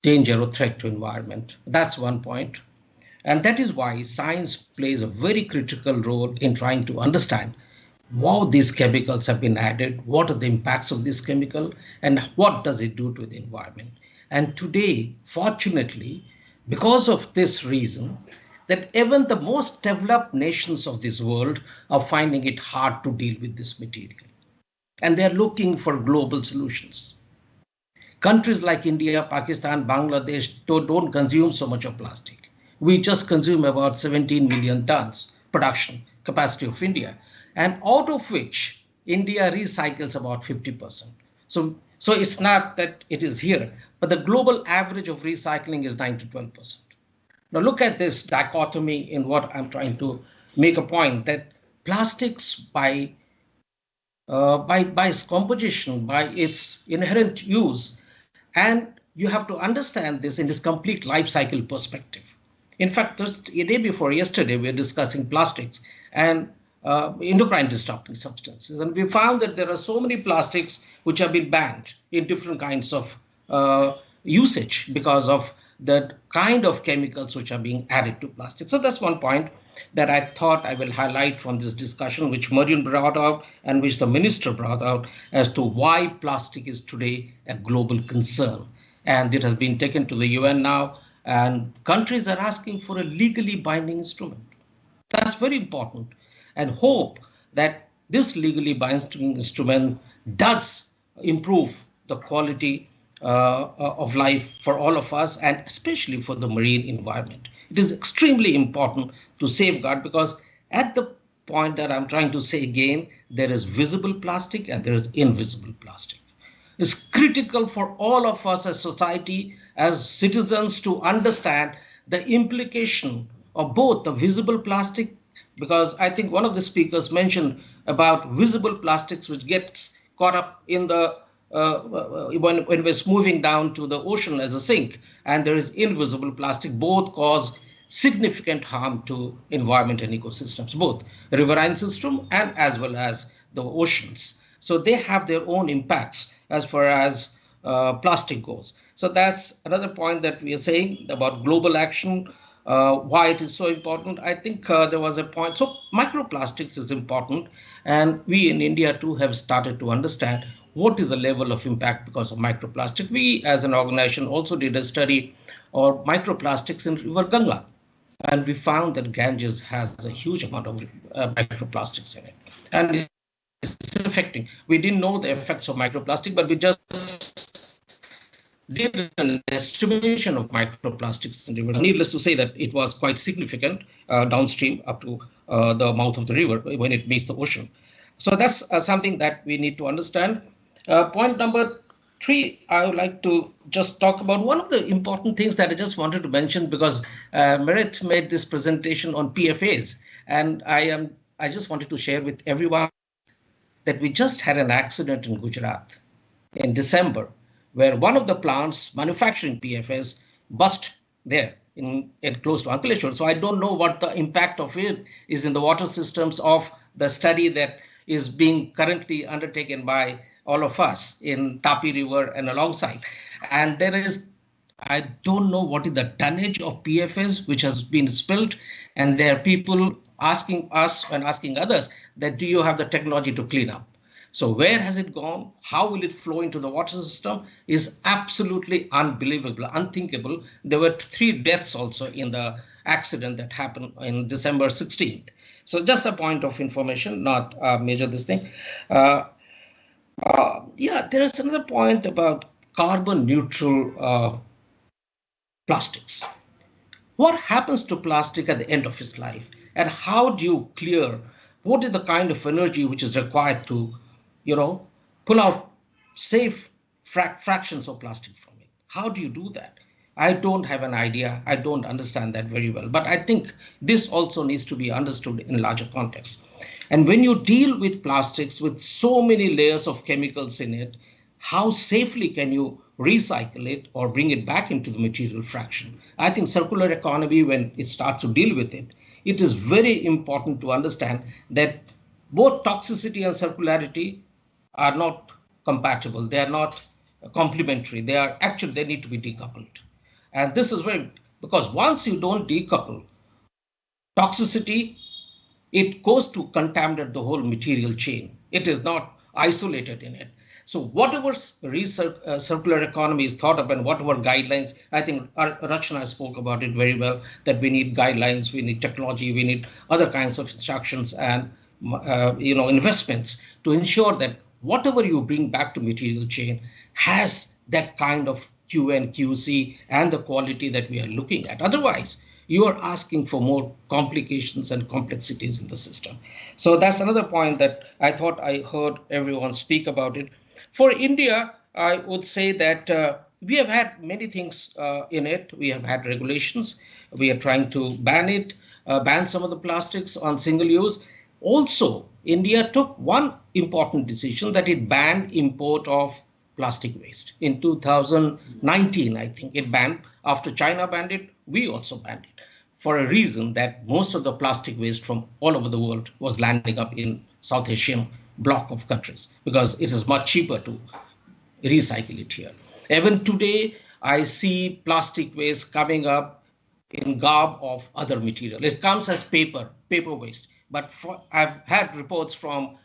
danger or threat to environment. That's one point. And that is why science plays a very critical role in trying to understand how these chemicals have been added, what are the impacts of this chemical, and what does it do to the environment. And today, fortunately, because of this reason, that even the most developed nations of this world are finding it hard to deal with this material. And they're looking for global solutions. Countries like India, Pakistan, Bangladesh don't consume so much of plastic. We just consume about 17 million tons production capacity of India, and out of which India recycles about 50%. So it's not that it is here, but the global average of recycling is 9 to 12%. Now look at this dichotomy in what I'm trying to make a point that plastics by its composition, by its inherent use, and you have to understand this in this complete life cycle perspective. In fact, just a day before yesterday, we were discussing plastics and endocrine disrupting substances. And we found that there are so many plastics which have been banned in different kinds of usage because of the kind of chemicals which are being added to plastic. So that's one point that I thought I will highlight from this discussion, which Marianne brought out and which the minister brought out as to why plastic is today a global concern. And it has been taken to the UN now, and countries are asking for a legally binding instrument. That's very important, and hope that this legally binding instrument does improve the quality of life for all of us, and especially for the marine environment. It is extremely important to safeguard, because at the point that I'm trying to say again, there is visible plastic and there is invisible plastic. It's critical for all of us as society, as citizens, to understand the implication of both the visible plastic, because I think one of the speakers mentioned about visible plastics which gets caught up in the when it's moving down to the ocean as a sink, and there is invisible plastic. Both cause significant harm to environment and ecosystems, both the riverine system and as well as the oceans. So they have their own impacts as far as plastic goes. So that's another point that we are saying about global action, why it is so important. I think there was a point. So microplastics is important, and we in India too have started to understand what is the level of impact because of microplastic. We as an organization also did a study on microplastics in River Ganga, and we found that Ganges has a huge amount of microplastics in it, and it's affecting. We didn't know the effects of microplastic, but we just did an estimation of microplastics in the river. Needless to say that it was quite significant downstream up to the mouth of the river when it meets the ocean. So that's something that we need to understand. Point number 3, I would like to just talk about one of the important things that I just wanted to mention, because Merit made this presentation on PFAS, and I just wanted to share with everyone that we just had an accident in Gujarat in December, where one of the plants manufacturing PFAS bust there in close to Ankleshwar. So I don't know what the impact of it is in the water systems of the study that is being currently undertaken by all of us in Tapi River and alongside. And there is, I don't know what is the tonnage of PFAS which has been spilled. And there are people asking us and asking others that do you have the technology to clean up? So where has it gone? How will it flow into the water system is absolutely unbelievable, unthinkable. There were 3 deaths also in the accident that happened in December 16th. So just a point of information, not major this thing. Yeah, there is another point about carbon neutral plastics. What happens to plastic at the end of its life? And how do you clear? What is the kind of energy which is required to, pull out safe fractions of plastic from it? How do you do that? I don't have an idea. I don't understand that very well. But I think this also needs to be understood in a larger context. And when you deal with plastics with so many layers of chemicals in it, how safely can you recycle it or bring it back into the material fraction? I think circular economy, when it starts to deal with it, it is very important to understand that both toxicity and circularity are not compatible. They are not complementary. They need to be decoupled. And this is because once you don't decouple toxicity, it goes to contaminate the whole material chain. It is not isolated in it. So whatever circular economy is thought of and whatever guidelines, I think Rachna spoke about it very well, that we need guidelines, we need technology, we need other kinds of instructions and investments to ensure that whatever you bring back to material chain has that kind of Q and QC and the quality that we are looking at. Otherwise, you are asking for more complications and complexities in the system. So that's another point that I thought I heard everyone speak about it. For India, I would say that we have had many things in it. We have had regulations. We are trying to ban some of the plastics on single use. Also, India took one important decision that it banned import of plastic waste. In 2019, I think it banned. After China banned it, we also banned it for a reason that most of the plastic waste from all over the world was landing up in South Asian bloc of countries because it is much cheaper to recycle it here. Even today, I see plastic waste coming up in garb of other material. It comes as paper waste. But I've had reports from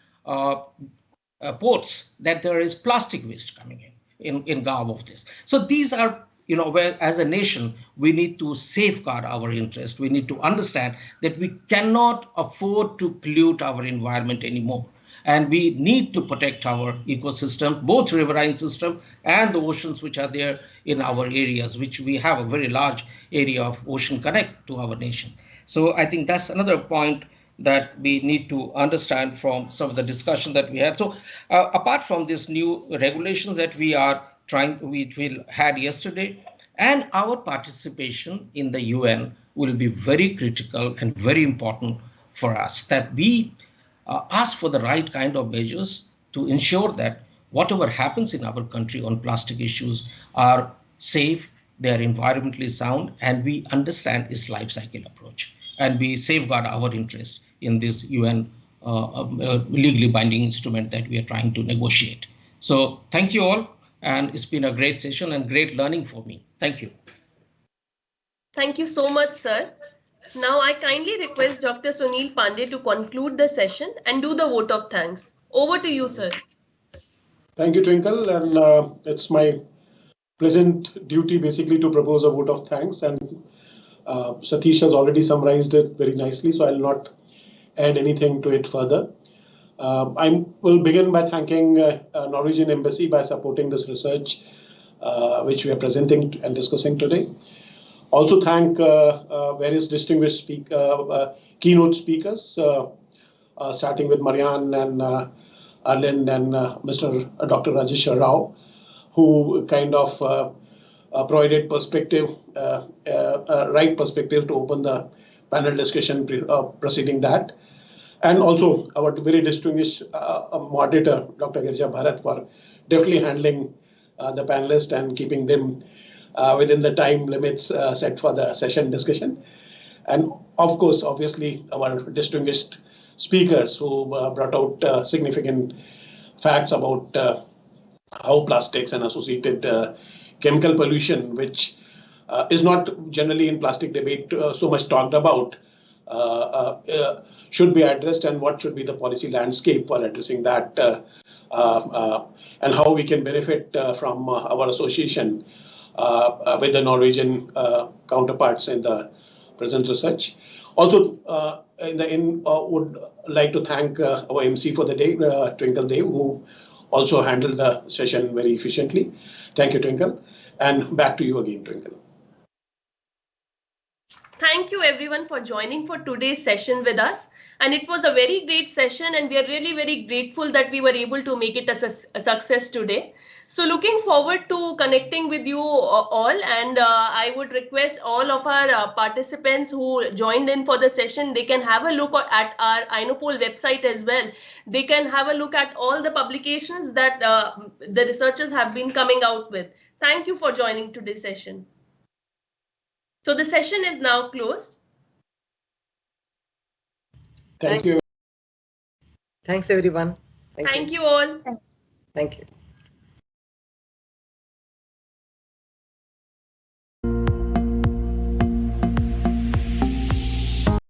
ports that there is plastic waste coming in garb of this. So these are, where as a nation, we need to safeguard our interest. We need to understand that we cannot afford to pollute our environment anymore. And we need to protect our ecosystem, both riverine system and the oceans which are there in our areas, which we have a very large area of ocean connect to our nation. So I think that's another point that we need to understand from some of the discussion that we had. So apart from these new regulations that we had yesterday, and our participation in the UN will be very critical and very important for us, that we ask for the right kind of measures to ensure that whatever happens in our country on plastic issues are safe, they are environmentally sound, and we understand its life cycle approach, and we safeguard our interest in this UN legally binding instrument that we are trying to negotiate. So thank you all, and it's been a great session and great learning for me. Thank you. Thank you so much, sir. Now I kindly request Dr. Suneel Pandey to conclude the session and do the vote of thanks. Over to you, sir. Thank you, Twinkle, and it's my pleasant duty basically to propose a vote of thanks, and Satish has already summarized it very nicely, so I'll not add anything to it further. I will begin by thanking Norwegian Embassy by supporting this research which we are presenting and discussing today. Also thank various distinguished keynote speakers, starting with Marianne and Arlen and Dr. Rajesh Rao, who kind of provided perspective, right perspective to open the panel discussion preceding that. And also our very distinguished moderator, Dr. Girija Bharat, for definitely handling the panelists and keeping them within the time limits set for the session discussion. And of course, obviously, our distinguished speakers who brought out significant facts about how plastics and associated chemical pollution, which is not generally in plastic debate so much talked about, should be addressed, and what should be the policy landscape for addressing that, and how we can benefit from our association with the Norwegian counterparts in the present research. Also, would like to thank our MC for the day, Twinkle Dev, who also handled the session very efficiently. Thank you, Twinkle. And back to you again, Twinkle. Thank you everyone for joining for today's session with us. And it was a very great session, and we are really very grateful that we were able to make it a success today. So looking forward to connecting with you all, and I would request all of our participants who joined in for the session, they can have a look at our INOPOL website as well. They can have a look at all the publications that the researchers have been coming out with. Thank you for joining today's session. So the session is now closed. Thank you. Thanks everyone. Thank you all. Thank you.